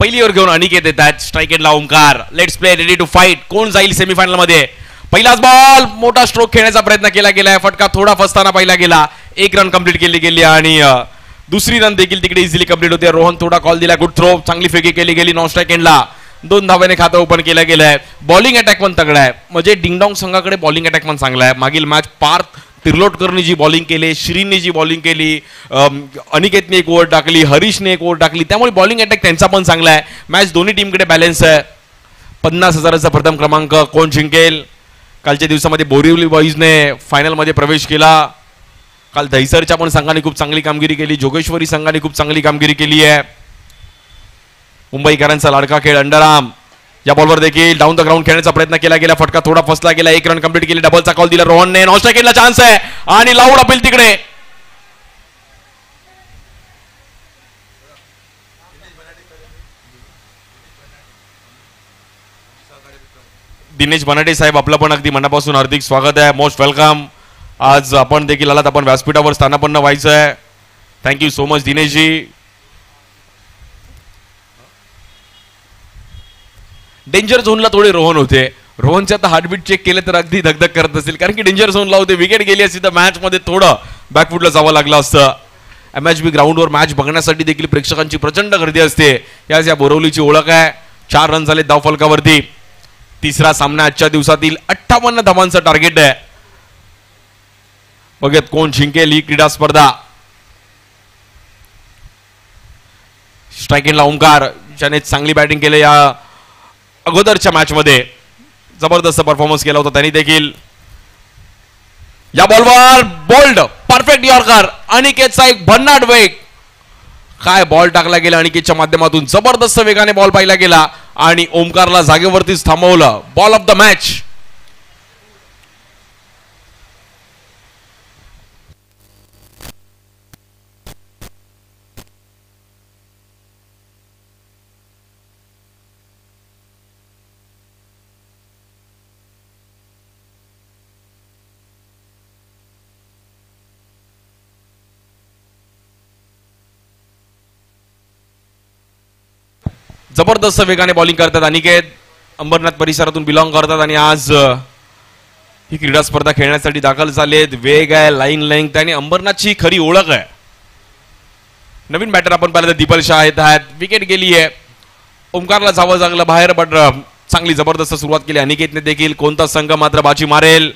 पहिली ओव्हर घेऊन अनिकेत येत आहेत. स्ट्राईक एंडला Omkar. Let's play. Ready to fight. कोण जाईल सेमीफायनल मध्ये? पहिलाच बॉल. मोठा स्ट्रोक खेळण्याचा प्रयत्न केला गेलाय. फटका थोडा फसताना पाहिला गेला. 1 रन कंप्लीट केली गेली आणि दुसरी रन देखील तिकडे इझिली कंप्लीट होते. रोहन थोडा कॉल दिला. Good throw. चांगली फेकी केली गेली. नॉन स्ट्राईक एंडला 2 धाव्याने खातं ओपन केलं गेलंय. बॉलिंग अटॅक पण तगडा आहे. म्हणजे डिंगडॉंग संघाकडे बॉलिंग अटॅक पण चांगला आहे. मागील मॅच पार्थ तिर्लोटकरनी जी बॉलिंग केली, श्रीने जी बॉलिंग केली, अनिकेतने एक ओव्हर टाकली, हरीशने एक ओव्हर टाकली, त्यामुळे बॉलिंग अटॅक त्यांचा पण चांगला आहे. मॅच दोन्ही टीमकडे बॅलन्स आहे. 50,000चा प्रथम क्रमांक कोण जिंकेल? कालच्या दिवसामध्ये बोरिवली बॉईजने फायनलमध्ये प्रवेश केला. काल दहिसरच्या पण संघाने खूप चांगली कामगिरी केली. जोगेश्वरी संघाने खूप चांगली कामगिरी केली आहे. मुंबईकरांचा लाडका खेळ अंडरआर्म. या बॉलवर देखील डाऊन द ग्राउंड खेळण्याचा प्रयत्न केला गेला. फटका थोडा फसला गेला. 1 रन कंप्लीट केली. डबलचा कॉल दिला रोहनने. नॉन स्ट्राईक एंडला चान्स आहे आणि लाऊड अपील तिकडे. दिनेश बनाटे साहेब, आपलं पण अगदी मनापासून हार्दिक स्वागत आहे. Most welcome. आज आपण देखील आलात. आपण व्यासपीठावर स्थानापन्न व्हायचं आहे. Thank you so much दिनेशजी. डेंजर झोनला थोडे रोहन होते. रोहनचे आता हार्टबीट चेक केले तर अगदी धगधग करत असेल, कारण की डेंजर झोनला होते. विकेट गेली असती तर मॅच मध्ये थोडं बॅकफुटला जावं लागलं असतं. MHB ग्राउंडवर मॅच बघण्यासाठी देखील प्रेक्षकांची प्रचंड गर्दी असते. याच या बोरवलीची ओळख आहे. 4 रन झाले धाव फलकावरती. तिसरा सामना आजच्या दिवसातील 58 धावांचं टार्गेट आहे. बघत कोण जिंकेल ही क्रीडा स्पर्धा. स्ट्राईक एंडला ओमकार, ज्याने चांगली बॅटिंग केली या अगोदरच्या मॅच मध्ये. जबरदस्त परफॉर्मन्स केला होता त्यांनी देखील. या बॉलवर बोल्ड परफेक्ट यॉर्कर. अनिकेतचा एक भन्नाट वेग. काय बॉल टाकला गेला अनिकेतच्या माध्यमातून. जबरदस्त वेगाने बॉल पाहिला गेला आणि ओमकारला जागेवरतीच थांबवलं. Ball of the match. जबरदस्त वेगाने बॉलिंग करतात अनिकेत. अंबरनाथ परिसरातून बिलॉंग करतात आणि आज ही क्रीडा स्पर्धा खेळण्यासाठी दाखल झालेत. वेग आहे, लाईन लेंथ आणि अंबरनाथची खरी ओळख आहे. नवीन बॅटर आपण पाहिलं तर दीपल शाह येत आहेत. विकेट गेली आहे. ओमकारला जावं लागलं बाहेर, बट चांगली जबरदस्त सुरुवात केली अनिकेतने देखील. कोणता संघ मात्र बाजी मारेल?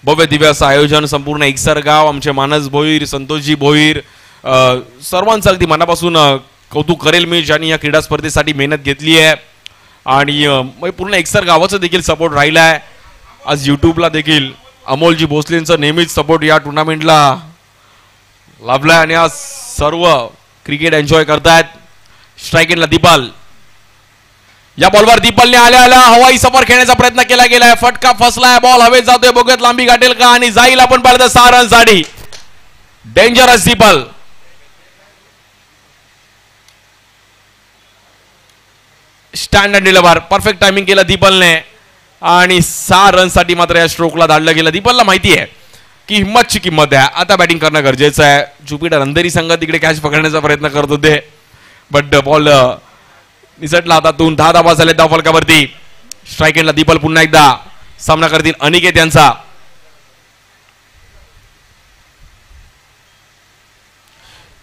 भव्य दिव्य असं आयोजन. संपूर्ण एकसर गाव, आमचे मानस भोईर, संतोषजी भोईर, सर्वांचं अगदी मनापासून कौतुक करेल मी, ज्यांनी या क्रीडा स्पर्धेसाठी मेहनत घेतली आहे. आणि म्हणजे पूर्ण एकसर गावाचं देखील सपोर्ट राहिलाय. आज युट्यूबला देखील अमोलजी भोसलेंचं नेहमीच सपोर्ट या टुर्नामेंटला लाभलाय आणि आज सर्व क्रिकेट एन्जॉय करतायत. स्ट्राईक एंडला दीपाल, या बॉलवर दीपालने आल्या आल्या हवाई सफर खेळण्याचा प्रयत्न केला गेलाय. फटका फसलाय, बॉल हवेत जातोय, बघत लांबी गाठेल का आणि जाईल. आपण पाहिलं तर 6 रनसाठी dangerous Deepal. Stand and deliver perfect timing केलं दीपलने आणि 6 रनसाठी मात्र या स्ट्रोकला धाडलं गेलं. दीपलला माहिती आहे की हिम्मतची किंमत आहे, आता बॅटिंग करणं गरजेचं आहे. ज्युपिटर अंधेरी संघ तिकडे कॅच पकडण्याचा प्रयत्न करत होते, बट बॉल निसटला हातातून. 10 धावा झाले धाव फलकावरती. स्ट्राईक एंडला दीपल पुन्हा एकदा सामना करतील अनिकेत यांचा.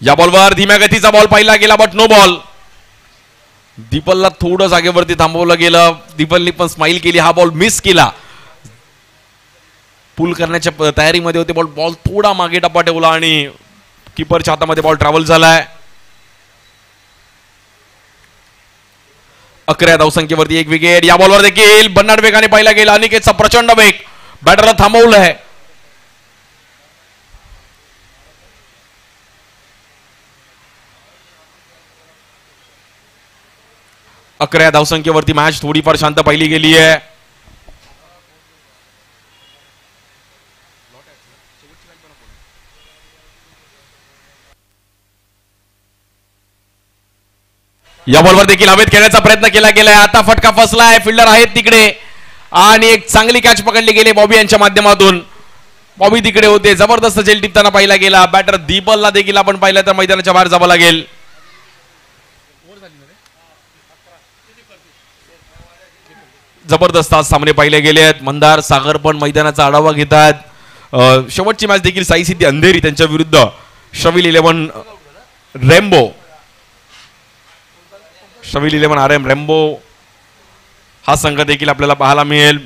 या बॉलवर धीम्या गतीचा बॉल पाहिला गेला, बट नो बॉल. दीपलला थोडं जागेवरती थांबवलं गेलं. दीपलनी पण स्माइल केली, हा बॉल मिस केला. पुल करण्याच्या तयारीमध्ये होते, बॉल थोडा मागे टप्पा ठेवला आणि किपरच्या हातामध्ये बॉल ट्रॅव्हल झालाय. 11 धावसंख्येवरती 1 विकेट. या बॉलवर देखील भन्नाट वेगाने पाहिला गेला. अनिकेतचा प्रचंड वेग, बॅटरला थांबवलंय. अकरा धावसंख्येवरती मॅच थोडीफार शांत पाहिली गेली आहे. या बॉलवर देखील हवेत खेळण्याचा प्रयत्न केला गेलाय. आता फटका फसलाय, फिल्डर आहेत तिकडे आणि एक चांगली कॅच पकडली गेली बॉबी यांच्या माध्यमातून. बॉबी तिकडे होते, जबरदस्त झेल टिपताना पाहिला गेला. बॅटर दीपलला देखील आपण पाहिलं तर मैदानाच्या बाहेर जावं लागेल. जबरदस्त आज सामने पाहिले गेले आहेत. मंदार सागर पण मैदानाचा आढावा घेतात. शेवटची मॅच देखील साई सिद्धी अंधेरी त्यांच्या विरुद्ध शविल 11 रेम्बो, शविल 11 RM रेम्बो हा संघ देखील आपल्याला पाहायला मिळेल.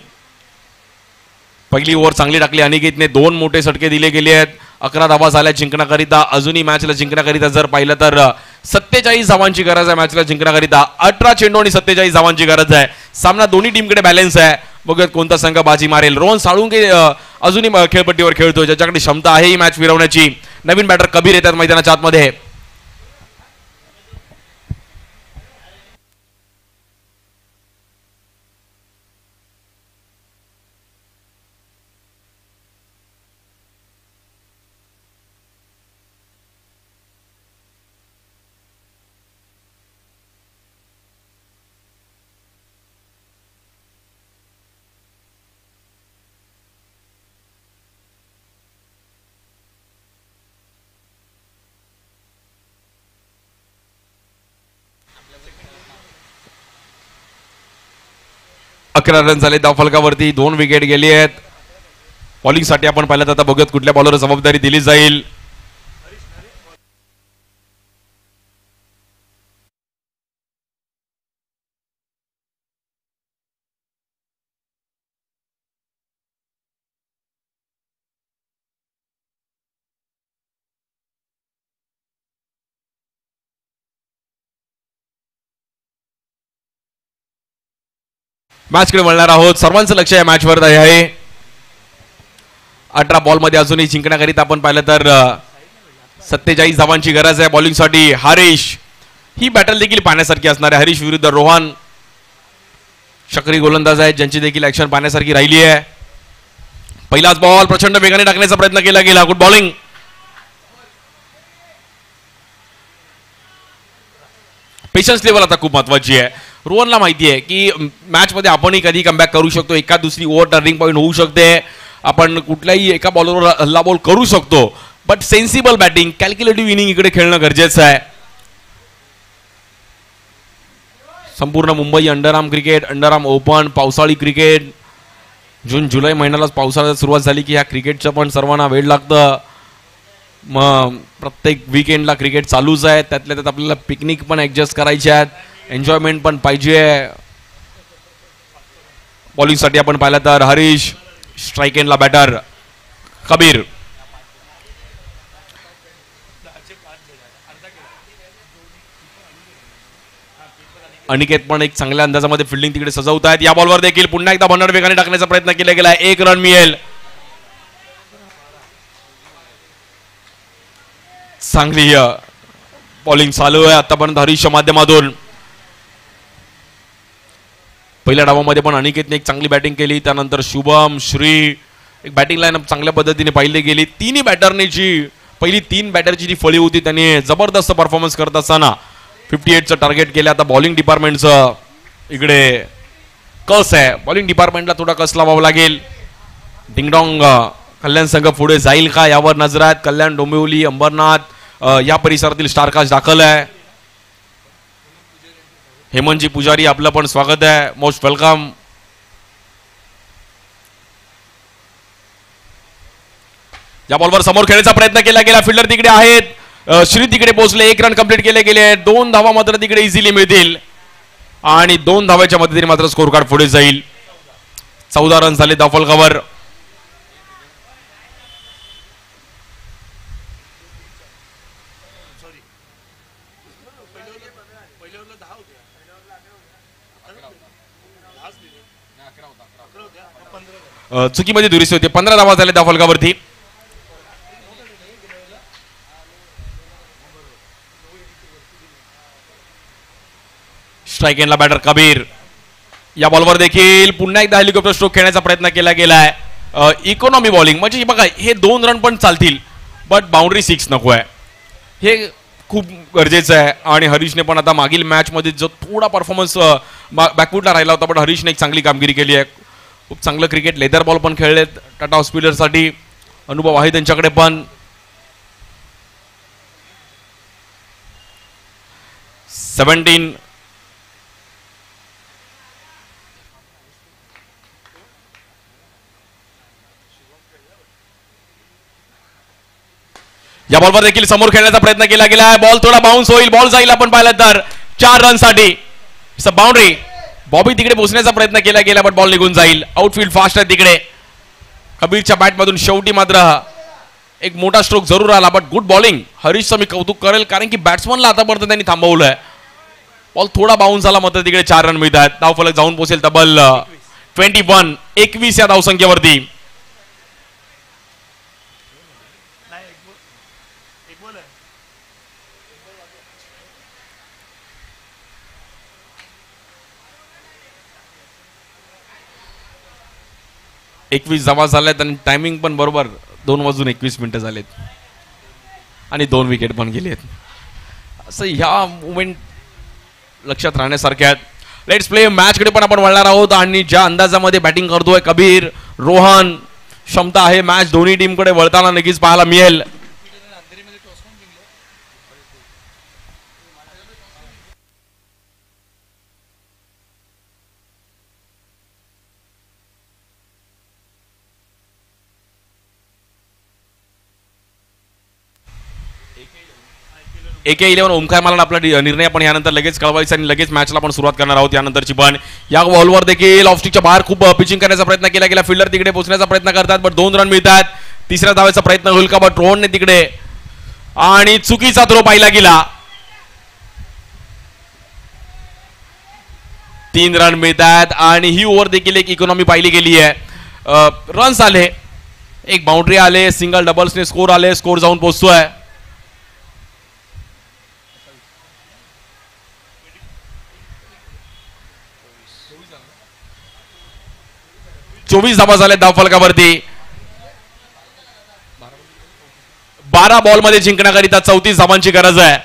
पहिली ओव्हर चांगली टाकली अनिकेतने, 2 मोठे षटके दिले गेले आहेत. 11 धावा झाल्या जिंकण्याकरिता. अजूनही मॅचला जिंकण्याकरिता जर पाहिलं तर 47 धावांची गरज आहे मॅचला जिंकण्याकरिता. 18 चेंडू आणि 47 धावांची गरज आहे. सामना दोन्ही टीमकडे बॅलन्स आहे. बघूयात कोणता संघ बाजी मारेल. रोहन साळुंके अजूनही खेळपट्टीवर खेळतोय, ज्याच्याकडे क्षमता आहे ही मॅच फिरवण्याची. नवीन बॅटर कबीर येतात मैदानाच्या आतमध्ये. अकरा रन झाले धाव फलकावरती. 2 विकेट गेली आहेत. बॉलिंगसाठी आपण पाहिलं तर आता बघूयात कुठल्या बॉलरला जबाबदारी दिली जाईल. मॅचकडे वळणार आहोत. सर्वांचं लक्ष या मॅचवर आहे. 18 बॉलमध्ये अजूनही जिंकण्याकरिता आपण पाहिलं तर 47 धावांची गरज आहे बॉलिंगसाठी. हरीश ही बॅटल देखील पाहण्यासारखी असणार आहे. हरीश विरुद्ध रोहन शकरी गोलंदाज आहेत, ज्यांची देखील ऍक्शन पाहण्यासारखी राहिली आहे. पहिलाच बॉल प्रचंड वेगाने टाकण्याचा प्रयत्न केला गेला. Good bowling. पेशन्स लेवल आता खूप महत्वाची आहे. रोहनला माहिती आहे की मॅच मध्ये आपणही कधी कमबॅक करू शकतो. एका दुसरी ओव्हर टर्निंग पॉईंट होऊ शकते. आपण कुठल्याही एका बॉलवर हल्ला बॉल करू शकतो, but sensible batting, calculative inning इकडे खेळणं गरजेचं आहे. संपूर्ण Mumbai underarm cricket, underarm open, पावसाळी क्रिकेट, जून जुलै महिन्यालाच पावसाळ्यात सुरुवात झाली की ह्या क्रिकेटचं पण सर्वांना वेळ लागतं. मग प्रत्येक वीकेंडला क्रिकेट चालूच आहे. त्यातल्या त्यात आपल्याला पिकनिक पण ऍडजस्ट करायची आहेत, एन्जॉयमेंट पण पाहिजे. बॉलिंगसाठी आपण पाहिलं तर हरीश, स्ट्राईक एंडला बॅटर कबीर. अनिकेत पण एक चांगल्या अंदाजामध्ये फिल्डिंग तिकडे सजवत आहेत. या बॉलवर देखील पुन्हा एकदा भन्नाट वेगाने टाकण्याचा प्रयत्न केला गेला. 1 रन मिळेल. चांगली बॉलिंग चालू आहे आतापर्यंत हरीशच्या माध्यमातून. पहिल्या डावामध्ये पण अनिकेतने एक चांगली बॅटिंग केली. त्यानंतर शुभम, श्री, एक बॅटिंग लाईनअप चांगल्या पद्धतीने पाहिली गेली. तिन्ही बॅटरने जी पहिली 3 बॅटरची जी फळी होती त्यांनी जबरदस्त परफॉर्मन्स करत असताना 58चं टार्गेट केलं. आता बॉलिंग डिपार्टमेंटचं इकडे कस आहे. बॉलिंग डिपार्टमेंटला थोडा कस लावावा लागेल. डिंगडॉंग कल्याण संघ पुढे जाईल का यावर नजर आहेत. कल्याण, डोंबिवली, अंबरनाथ या परिसरातील स्टारकास्ट दाखल आहे. हेमंतजी पुजारी आपलं पण स्वागत आहे. Most welcome. या बॉलवर समोर खेळण्याचा प्रयत्न केला गेला. फिल्डर तिकडे आहेत. श्री तिकडे पोहोचले. 1 रन कंप्लीट केले गेले. 2 धावा मात्र तिकडे इझिली मिळतील आणि 2 धावाच्या मदतीने मात्र स्कोर कार्ड पुढे जाईल. 14 रन झाले धावफलकावर. चुकीमध्ये दुरुस्ती होती. 15 धावा झाले धावफलकावरती. स्ट्राइक एंडला बॅटर कबीर. या बॉलवर देखील पुन्हा एकदा हेलिकॉप्टर स्ट्रोक खेळण्याचा प्रयत्न केला गेलाय. इकॉनॉमी बॉलिंग म्हणजे बघा हे 2 रन पण चालतील बट बाउंड्री 6 नको आहे. हे खूप गरजेचं आहे. आणि हरीशने पण आता मागील मॅच मध्ये जो थोडा परफॉर्मन्स बॅकवुडला राहिला होता पण हरीशने एक चांगली कामगिरी केली आहे. खूप चांगलं क्रिकेट. लेदर बॉल पण खेळलेत टाटा हॉस्पिटलसाठी. अनुभव आहे त्यांच्याकडे पण. 17. या बॉलवर देखील समोर खेळण्याचा प्रयत्न केला गेला आहे. बॉल थोडा बाउन्स होईल. बॉल जाईल आपण पाहिलं तर 4 रनसाठी. बाउंड्री. बॉबी तिकडे पोहोचण्याचा प्रयत्न केला गेला बट बॉल निघून जाईल. आउटफील्ड फास्ट आहे तिकडे. कबीरच्या बॅटमधून शेवटी मात्र एक मोठा स्ट्रोक जरूर आला बट गुड बॉलिंग. हरीशचं मी कौतुक करेल कारण की बॅट्समनला आतापर्यंत त्यांनी थांबवलंय. बॉल थोडा बाउन्स झाला मात्र तिकडे 4 रन मिळतात. धावफलक जाऊन पोहोचेल तब्बल 21 या धावसंख्येवरती. एकवीस धावा झाल्यात आणि टायमिंग पण बरोबर 2:21 झालेत आणि 2 विकेट पण गेलेत. असं ह्या मुवमेंट लक्षात राहण्यासारख्या आहेत. लेट्स प्ले मॅच कडे पण आपण वळणार आहोत आणि ज्या अंदाजामध्ये बॅटिंग करतोय कबीर, रोहन, क्षमता आहे मॅच दोन्ही टीम कडे वळताना नक्कीच पाहायला मिळेल. AK11 ओमकार मला आपला निर्णय आपण यानंतर लगेच कळवायचा आणि लगेच मॅचला आपण सुरुवात करणार आहोत यानंतरची. पण या बॉलवर देखील ऑफस्टिकच्या बाहेर खूप पिचिंग करण्याचा प्रयत्न केला गेला. फिल्डर तिकडे पोहोचण्याचा प्रयत्न करतात बट 2 रन मिळतात. तिसऱ्या धावेचा प्रयत्न होईल का बट रोहनने तिकडे आणि चुकीचा थ्रो पाहिला गेला. 3 रन मिळतात आणि ही ओव्हर देखील एक इकॉनॉमी पाहिली गेली आहे. रन्स आले, एक बाउंड्री आले, सिंगल डबल्सने स्कोर आले. स्कोर जाऊन पोहोचतोय 24 धावा झाले धावफलकावरती. 12 बॉलमध्ये जिंकण्याकरिता 34 धावांची गरज आहे.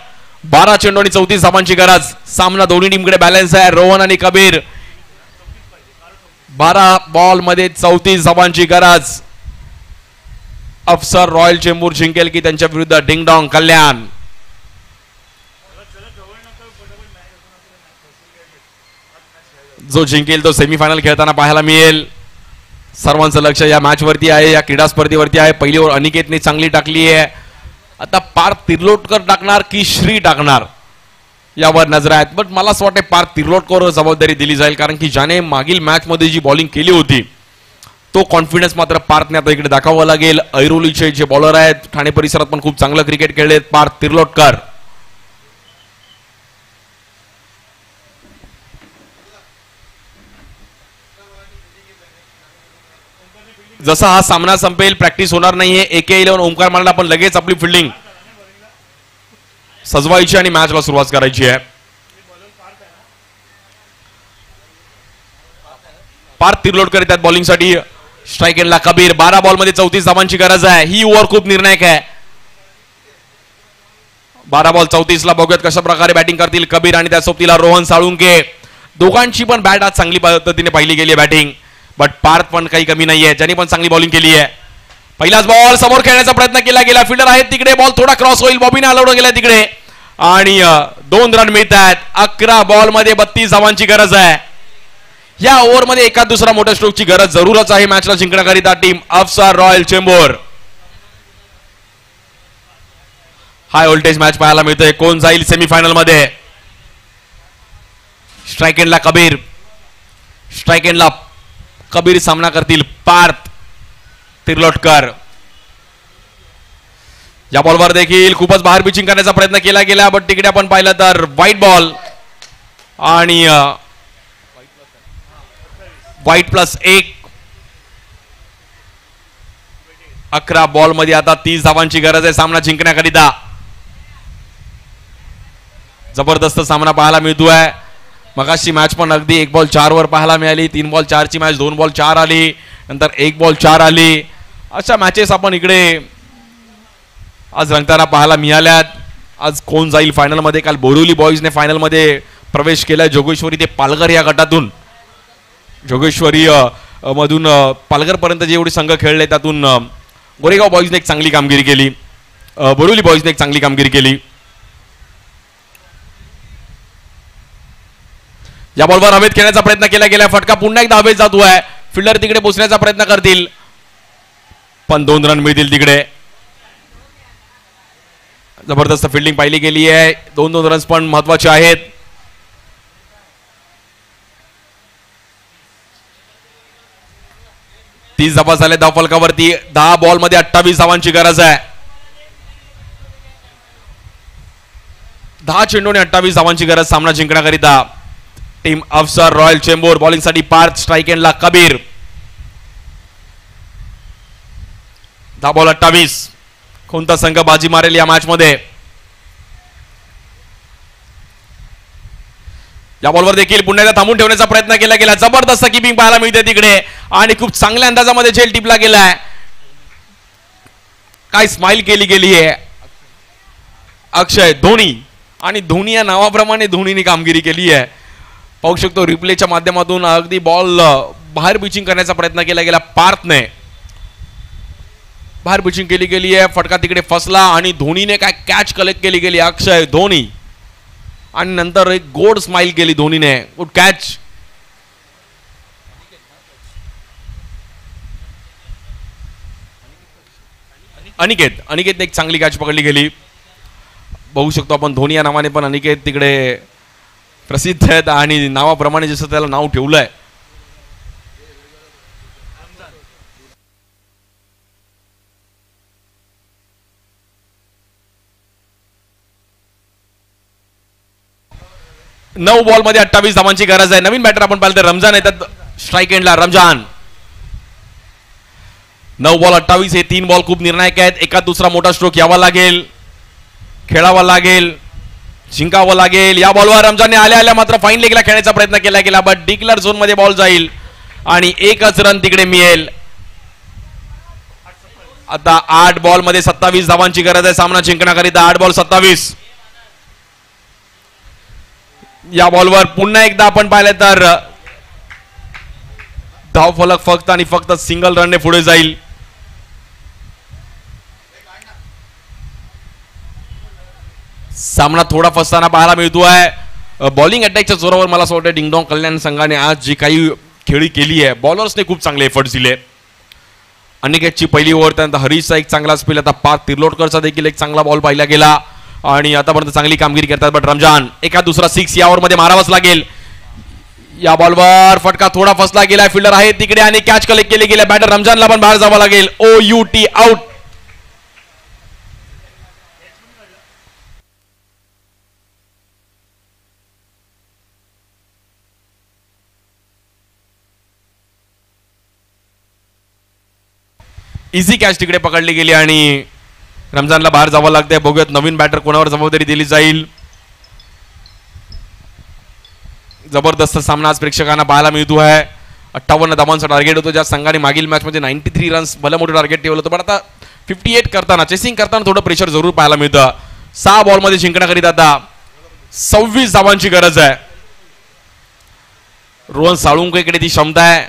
12 चेंडू आणि 34 धावांची गरज. सामना दोन्ही टीमकडे बॅलन्स आहे. रोहन आणि कबीर 12 बॉलमध्ये 34 धावांची गरज. अफसर रॉयल चेंबूर जिंकेल की त्यांच्या विरुद्ध डिंगडॉंग कल्याण. जो जिंकेल तो सेमीफायनल खेळताना पाहायला मिळेल. सर्वांचं लक्ष या मॅच वरती आहे, या क्रीडा स्पर्धेवरती आहे. पहिली ओव्हर अनिकेतने चांगली टाकली आहे. आता पार्थ तिर्लोटकर टाकणार की श्री टाकणार यावर नजर आहेत. बट मला असं वाटतं पार्थ तिर्लोटकर जबाबदारी दिली जाईल कारण की ज्याने मागील मॅच मध्ये जी बॉलिंग केली होती तो कॉन्फिडन्स मात्र पार्थने आता इकडे दाखवावा लागेल. ऐरोलीचे जे बॉलर आहेत ठाणे परिसरात पण खूप चांगलं क्रिकेट खेळलेत पार्थ तिर्लोटकर. जसा हा सामना संपेल प्रॅक्टिस होणार नाहीये. AK11 ओमकार म्हणाला आपण लगेच आपली फिल्डिंग सजवायची आणि मॅचला सुरुवात करायची आहे. पार्थ तिर्लोटकर येतात बॉलिंगसाठी. स्ट्राईक एंडला कबीर. 12 बॉलमध्ये 34 धावांची गरज आहे. ही ओव्हर खूप निर्णायक आहे. 12 बॉल 34 ला बघूयात कशा प्रकारे बॅटिंग करतील कबीर आणि त्या सोबतीला रोहन साळुंके. दोघांची पण बॅट आज चांगली पद्धतीने पाहिली गेली आहे बॅटिंग. बट पार्थ पण काही कमी नाहीये, ज्यांनी पण चांगली बॉलिंग केली आहे. पहिलाच बॉल समोर खेळण्याचा प्रयत्न केला गेला. फिल्डर आहेत तिकडे. बॉल थोडा क्रॉस होईल. बॉबीने हलवला गेला तिकडे आणि 2 रन मिळत आहेत. 11 बॉलमध्ये 32 धावांची गरज आहे. या ओव्हरमध्ये एखाद दुसरा मोठ्या स्ट्रोकची गरज जरूरच आहे मॅचला जिंकण्याकरिता टीम अफसर royal Chembur. High voltage match पाहायला मिळतोय. कोण जाईल सेमीफायनल मध्ये? स्ट्राईक एंडला कबीर. स्ट्राईक एंडला कबीर सामना करतील पार्थ तिर्लोटकर. या बॉलवर देखील खूपच बाहेर पिचिंग करण्याचा प्रयत्न केला गेला. बट तिकडे आपण पाहिलं तर व्हाईट बॉल आणि व्हाईट +1. 11 बॉल मध्ये आता 30 धावांची गरज आहे सामना जिंकण्याकरिता. जबरदस्त सामना पाहायला मिळतोय. मगाशी मॅच पण अगदी 1 बॉल 4 वर पाहायला मिळाली. 3 बॉल 4 ची मॅच 2 बॉल 4 आली, नंतर 1 बॉल 4 आली. अशा मॅचेस आपण इकडे आज रंगताना पाहायला मिळाल्यात. आज कोण जाईल फायनल मध्ये? काल बोरिवली बॉईजने फायनल मध्ये प्रवेश केलाय. जोगेश्वरी ते पालघर या गटातून. जोगेश्वरी मधून पालघर पर्यंत जेवढे संघ खेळले त्यातून गोरेगाव बॉईजने एक चांगली कामगिरी केली. बोरिवली बॉईजने एक चांगली कामगिरी केली. या बॉलवर हवेत खेळण्याचा प्रयत्न केला गेला. फटका पुन्हा एकदा हवेत जातोय. फिल्डर तिकडे पोहोचण्याचा प्रयत्न करतील पण 2 रन मिळतील तिकडे. जबरदस्त फिल्डिंग पाहिली गेली आहे. 2-2 रन्स पण महत्वाचे आहेत. तीस धावा झाल्या धावफलकावरती. 10 बॉल मध्ये 28 धावांची गरज आहे. 10 चेंडूने 28 धावांची गरज सामना जिंकण्याकरिता. टीम अफसर रॉयल चेंबूर. बॉलिंगसाठी पार्थ. स्ट्राईक एंडला कबीर. 10 बॉल 28. कोणता संघ बाजी मारेल या मॅच मध्ये? या बॉलवर देखील पुन्हा एकदा थांबून ठेवण्याचा प्रयत्न केला गेला. जबरदस्त किपिंग पाहायला मिळते तिकडे आणि खूप चांगल्या अंदाजामध्ये झेल टिपला गेलाय. काय स्माइल केली गेली आहे अक्षय धोनी. आणि धोनी या नावाप्रमाणे धोनीने कामगिरी केली आहे. पाहू शकतो रिप्लेच्या माध्यमातून अगदी बॉल बाहेर पिचिंग करण्याचा प्रयत्न केला गेला. पार्थने बाहेर पिचिंग केली गेली आहे. फटका तिकडे फसला आणि धोनीने काय कॅच कलेक्ट केली गेली अक्षय धोनी. आणि नंतर एक गोड स्माइल केली धोनीने. Good catch. अनिकेतने एक चांगली कॅच पकडली गेली. बघू शकतो आपण धोनी या नावाने पण अनिकेत तिकडे प्रसिद्ध आहेत आणि नावाप्रमाणे जसं त्याला नाव ठेवलंय. नऊ बॉल मध्ये 28 धावांची गरज आहे. नवीन बॅटर आपण पाहिलं तर रमजान येतात स्ट्राईक एंडला. रमजान 9 बॉल 28. हे 3 बॉल खूप निर्णायक आहेत. एका दुसरा मोठा स्ट्रोक यावा लागेल, खेळावा लागेल, जिंकावं लागेल. या बॉलवर रमजानने आल्या आल्या मात्र फाईन लेगला खेळण्याचा प्रयत्न केला गेला. बट डिक्लेअर झोन मध्ये बॉल जाईल आणि एकच रन तिकडे मिळेल. आता 8 बॉल मध्ये 27 धावांची गरज आहे सामना जिंकण्याकरिता. 8 बॉल 27. या बॉलवर पुन्हा एकदा आपण पाहिलं तर धाव फलक फक्त आणि फक्त सिंगल रनने पुढे जाईल. सामना थोडा फसताना पाहायला मिळतोय. बॉलिंग अटॅकच्या जोरावर मला असं वाटतं डिंगडॉंग कल्याण संघाने आज जी काही खेळी केली आहे, बॉलर्सने खूप चांगले एफर्ट्स दिले. अनिकेतची पहिली ओव्हर, त्यानंतर हरीशचा एक चांगला स्पेल, आता पार्थ तिर्लोटकरचा देखील एक चांगला बॉल पाहिला गेला आणि आतापर्यंत चांगली कामगिरी करतात. बट रमजान एका दुसरा 6 या ओव्हरमध्ये मारावाच लागेल. या बॉलवर फटका थोडा फसला गेला. फिल्डर आहे तिकडे आणि कॅच कलेक्ट केली गेली. बॅटर रमजानला पण बाहेर जावं लागेल. OUT out. इझी कॅच तिकडे पकडली गेली आणि रमजानला बाहेर जावं लागतंय. बघूयात नवीन बॅटर कोणावर जबाबदारी दिली जाईल. जबरदस्त सामना आज प्रेक्षकांना पाहायला मिळतो आहे. 58 धावांचा टार्गेट होतो, ज्या संघाने मागील मॅच मध्ये 93 रन्स भलं मोठं टार्गेट ठेवलं होतं. पण आता 58 करताना चेसिंग करताना थोडं प्रेशर जरूर पाहायला मिळतं. 6 बॉलमध्ये जिंकण्याकरिता आता 26 धावांची गरज आहे. रोहन साळुंकेकडे ती क्षमता आहे.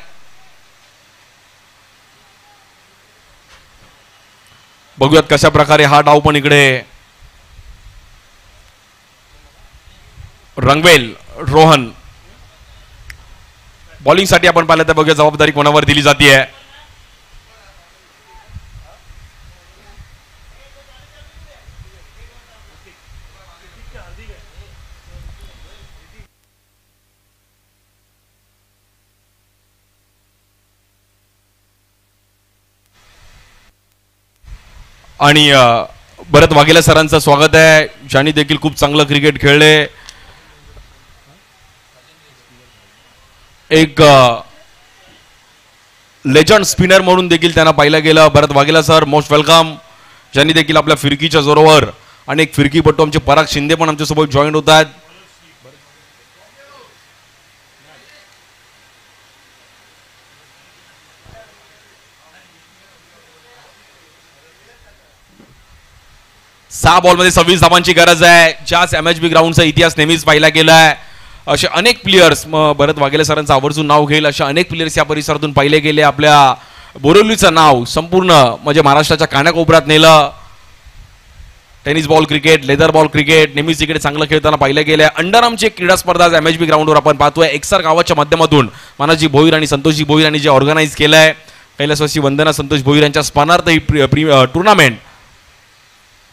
बघूयात कशा प्रकारे हा डाव पण इकडे रंगवेल. रोहन बॉलिंग साठी आपण पाहिलं तर बघूया जबाबदारी कोणावर दिली जाते. आणि भरत वाघेला सरांचं स्वागत आहे, ज्यांनी देखील खूप चांगलं क्रिकेट खेळले. एक लेजंड स्पिनर म्हणून देखील त्यांना पाहिलं गेलं. भरत वाघेला सर मोस्ट वेलकम, ज्यांनी देखील आपल्या फिरकीच्या जोरावर अनेक फिरकीपटू आमचे पराग शिंदे पण आमच्यासोबत जॉईन होत आहेत. सहा बॉलमध्ये 26 धावांची गरज आहे. ज्याच MHB ग्राउंडचा इतिहास नेहमीच पाहिला गेला आहे. असे अनेक प्लेयर्स, भरत वाघेले सरांचं आवर्जून नाव घेईल, असे अनेक प्लेयर्स या परिसरातून पाहिले गेले. आपल्या बोरिवलीचं नाव संपूर्ण म्हणजे महाराष्ट्राच्या कानाकोपऱ्यात नेलं. Tennis ball cricket, leather ball cricket नेहमीच इकडे चांगलं खेळताना पाहिलं गेलं. अंडरआर्मची एक क्रीडा स्पर्धा MHB ग्राउंडवर आपण पाहतोय. एकसर गावाच्या माध्यमातून मानाजी भोईर आणि संतोषजी भोईर यांनी जे ऑर्गनाईज केलंय, कैलासवासी वंदना संतोष भोईर यांच्या स्मरणार्थ ही टुर्नामेंट.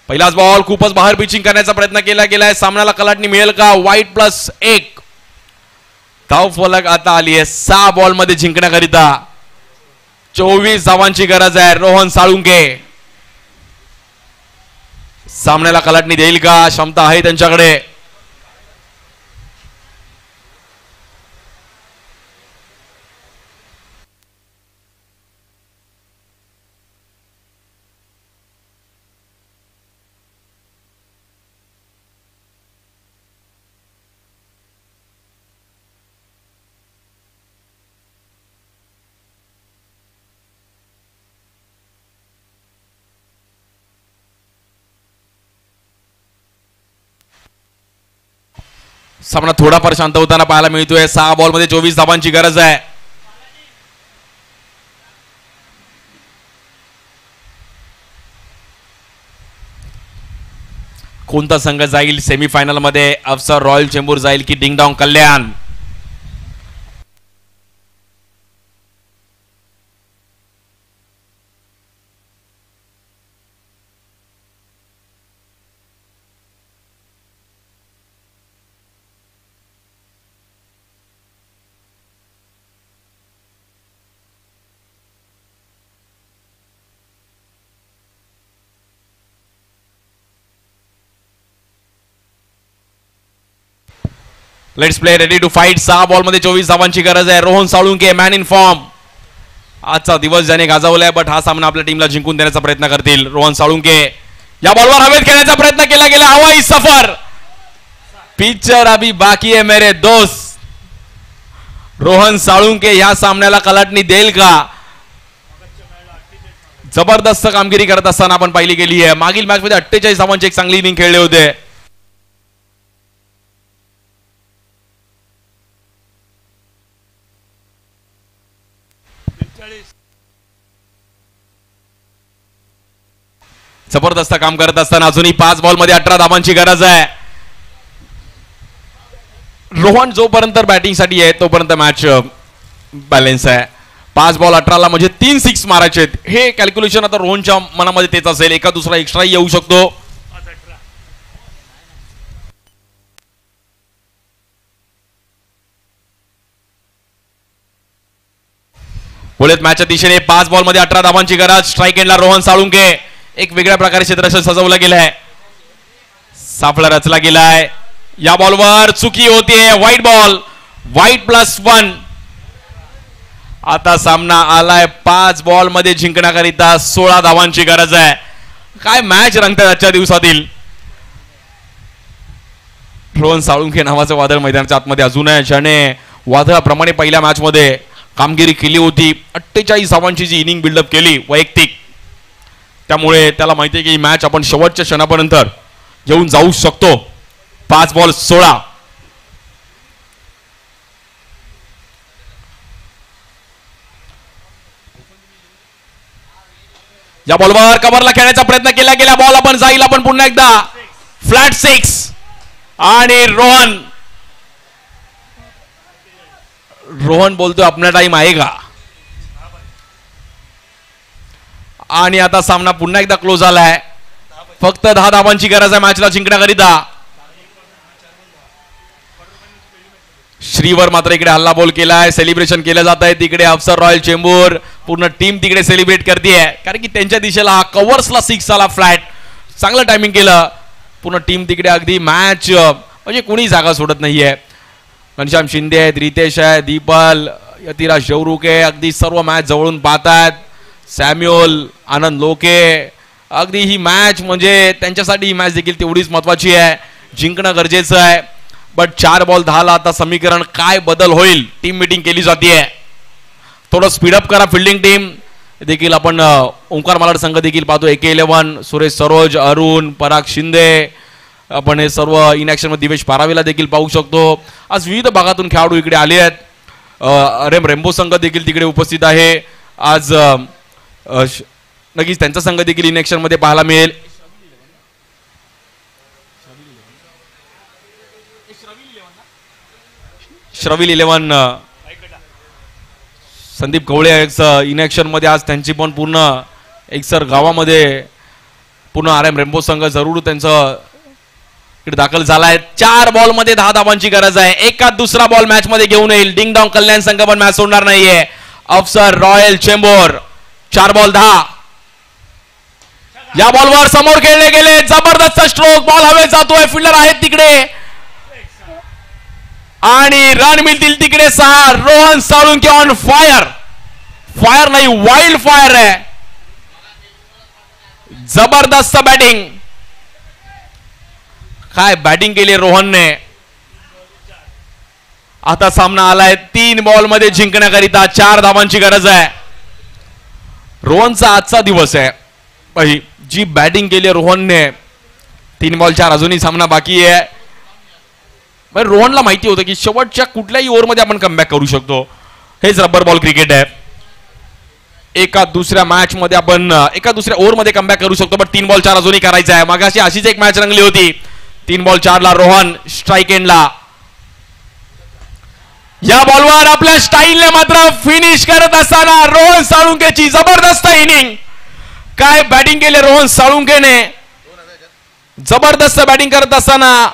पहिलाच बॉल खूपच बाहेर पिचिंग करण्याचा प्रयत्न केला गेलाय. सामन्याला कलाटणी मिळेल का? वाईट +1 धाव फलक आता आली आहे. 6 बॉलमध्ये जिंकण्याकरिता 24 धावांची गरज आहे. रोहन साळुंके सामन्याला कलाटणी देईल का? क्षमता आहे त्यांच्याकडे. सामना थोडाफार शांत होताना पाहायला मिळतोय. 6 बॉलमध्ये 24 धावांची गरज आहे. कोणता संघ जाईल सेमीफायनल मध्ये? अफसर रॉयल चेंबूर जाईल की ding dong Kalyan? Let's play ready to fight. 6 बॉलमध्ये 24 धावांची गरज आहे. Rohan Salunke man in form. आजचा दिवस ज्याने गाजवलाय, बट हा सामना आपल्या टीमला जिंकून देण्याचा प्रयत्न करतील. रोहन साळुंके या बॉलवर हवेत खेळण्याचा प्रयत्न केला गेला. हवाई सफर. पिक्चर अभी बाकी है मेरे दोस्त. रोहन साळुंके या सामन्याला कलाटणी देईल का? जबरदस्त कामगिरी करत असताना आपण पाहिली गेली आहे. मागील मॅच मध्ये 48 धावांची एक चांगली इनिंग खेळले होते. जबरदस्त काम करत असताना अजूनही 5 बॉलमध्ये 18 धावांची गरज आहे. रोहन जोपर्यंत बॅटिंग साठी आहे तोपर्यंत मॅच बॅलन्स आहे. 5 बॉल 18 म्हणजे 3 6 मारायचे. हे कॅल्क्युलेशन आता रोहनच्या मनामध्ये तेच असेल. एका दुसरा एक्स्ट्रा येऊ शकतो. पुढे मॅचच्या दिशेने 5 बॉलमध्ये 18 धावांची गरज. स्ट्राईक एंडला रोहन साळुंके. एक वेगळ्या प्रकारे क्षेत्ररक्षण सजवलं गेलं आहे. सापळा रचला गेलाय. या बॉलवर चुकी होतीये. White ball. व्हाईट +1 आता सामना आलाय 5 बॉल मध्ये जिंकण्याकरिता 16 धावांची गरज आहे. काय मॅच रंगतात आजच्या दिवसातील. रोहन साळुंखे नावाचं वादळ मैदानाच्या आतमध्ये अजून आहे, ज्याने वादळाप्रमाणे पहिल्या मॅच मध्ये कामगिरी केली होती. 48 धावांची जी इनिंग बिल्डअप केली वैयक्तिक, त्यामुळे त्याला माहिती आहे की ही मॅच आपण शेवटच्या क्षणापर्यंत घेऊन जाऊ शकतो. 5 बॉल 16. या बॉलवर कव्हरला खेळण्याचा प्रयत्न केला गेला. बॉल आपण जाईल, आपण पुन्हा एकदा फ्लॅट 6 आणि रोहन बोलतोय आपला टाइम आहे का. आणि आता सामना पुन्हा एकदा क्लोज झालाय. फक्त 10 धावांची गरज आहे मॅचला जिंकण्याकरिता. श्रीवर मात्र इकडे हल्ला बॉल केलाय, सेलिब्रेशन केलं जात आहे. तिकडे अफसर रॉयल चेंबूर पूर्ण टीम तिकडे सेलिब्रेट करते, कारण की त्यांच्या दिशेला हा कव्हर्सला 6 आला फ्लॅट. चांगलं टायमिंग केलं. पूर्ण टीम तिकडे अगदी मॅच म्हणजे कोणी जागा सोडत नाहीये. घनश्याम शिंदे आहेत, रितेश आहे, दीपल, यतिराज जवरुके अगदी सर्व मॅच जवळून पाहतात. सॅम्युअल, आनंद लोके, अगदी ही मॅच म्हणजे त्यांच्यासाठी ही मॅच देखील तेवढीच महत्वाची आहे. जिंकणं गरजेचं आहे. बट 4 बॉल 10 ला आता समीकरण काय बदल होईल. टीम मीटिंग केली जाते. थोडं स्पीडअप करा फिल्डिंग टीम देखील. आपण ओंकार मालाड संघ देखील पाहतो. AK11 सुरेश सरोज, अरुण, पराग शिंदे, आपण हे सर्व इन ऍक्शन मध्ये दिवेश पारावेला देखील पाहू शकतो. आज विविध भागातून खेळाडू इकडे आले आहेत. रेम्बो संघ देखील तिकडे उपस्थित आहे. आज नक्कीच त्यांचा संघ देखील इन ऍक्शन मध्ये पाहायला मिळेल. श्रविल 11 संदीप कवळे इन ऍक्शन मध्ये आज त्यांची पण पूर्ण एकसर गावामध्ये पूर्ण RM रेम्बो संघ जरूर त्यांचं इकडे दाखल झालाय. 4 बॉल मध्ये 10 धावांची गरज आहे. एका दुसरा बॉल मॅच मध्ये घेऊन येईल. डिंग डॉंग कल्याण संघ पण मॅच सोडणार नाहीये. अफसर रॉयल चेंबूर 4 बॉल 10. या बॉलवर समोर खेळले गेले. जबरदस्त स्ट्रोक. बॉल हवेत जातोय. फिल्डर आहेत तिकडे आणि रन मिळतील तिकडे 6. Rohan Salunkhe on fire. Fire नाही, वाईल्ड फायर आहे. जबरदस्त बॅटिंग. काय बॅटिंग केली रोहनने. आता सामना आलाय 3 बॉल मध्ये जिंकण्याकरिता 4 धावांची गरज आहे. रोहनचा आजचा दिवस आहे. जी बॅटिंग केली रोहनने. 3 बॉल 4 अजूनही सामना बाकी आहे. रोहनला माहिती होतं की शेवटच्या कुठल्याही ओव्हरमध्ये आपण कमबॅक करू शकतो. हेच रबर बॉल क्रिकेट आहे. एका दुसऱ्या मॅच मध्ये आपण एका दुसऱ्या ओव्हरमध्ये कमबॅक करू शकतो. पण 3 बॉल 4 अजूनही करायचा आहे. मगाशी अशीच एक मॅच रंगली होती. 3 बॉल 4 ला रोहन स्ट्राईक एंडला. या बॉलवर आपल्या स्टाईलने मात्र फिनिश करत असताना रोहन साळुंखेची जबरदस्त इनिंग. काय बॅटिंग केली रोहन साळुंखेने. जबरदस्त बॅटिंग करत असताना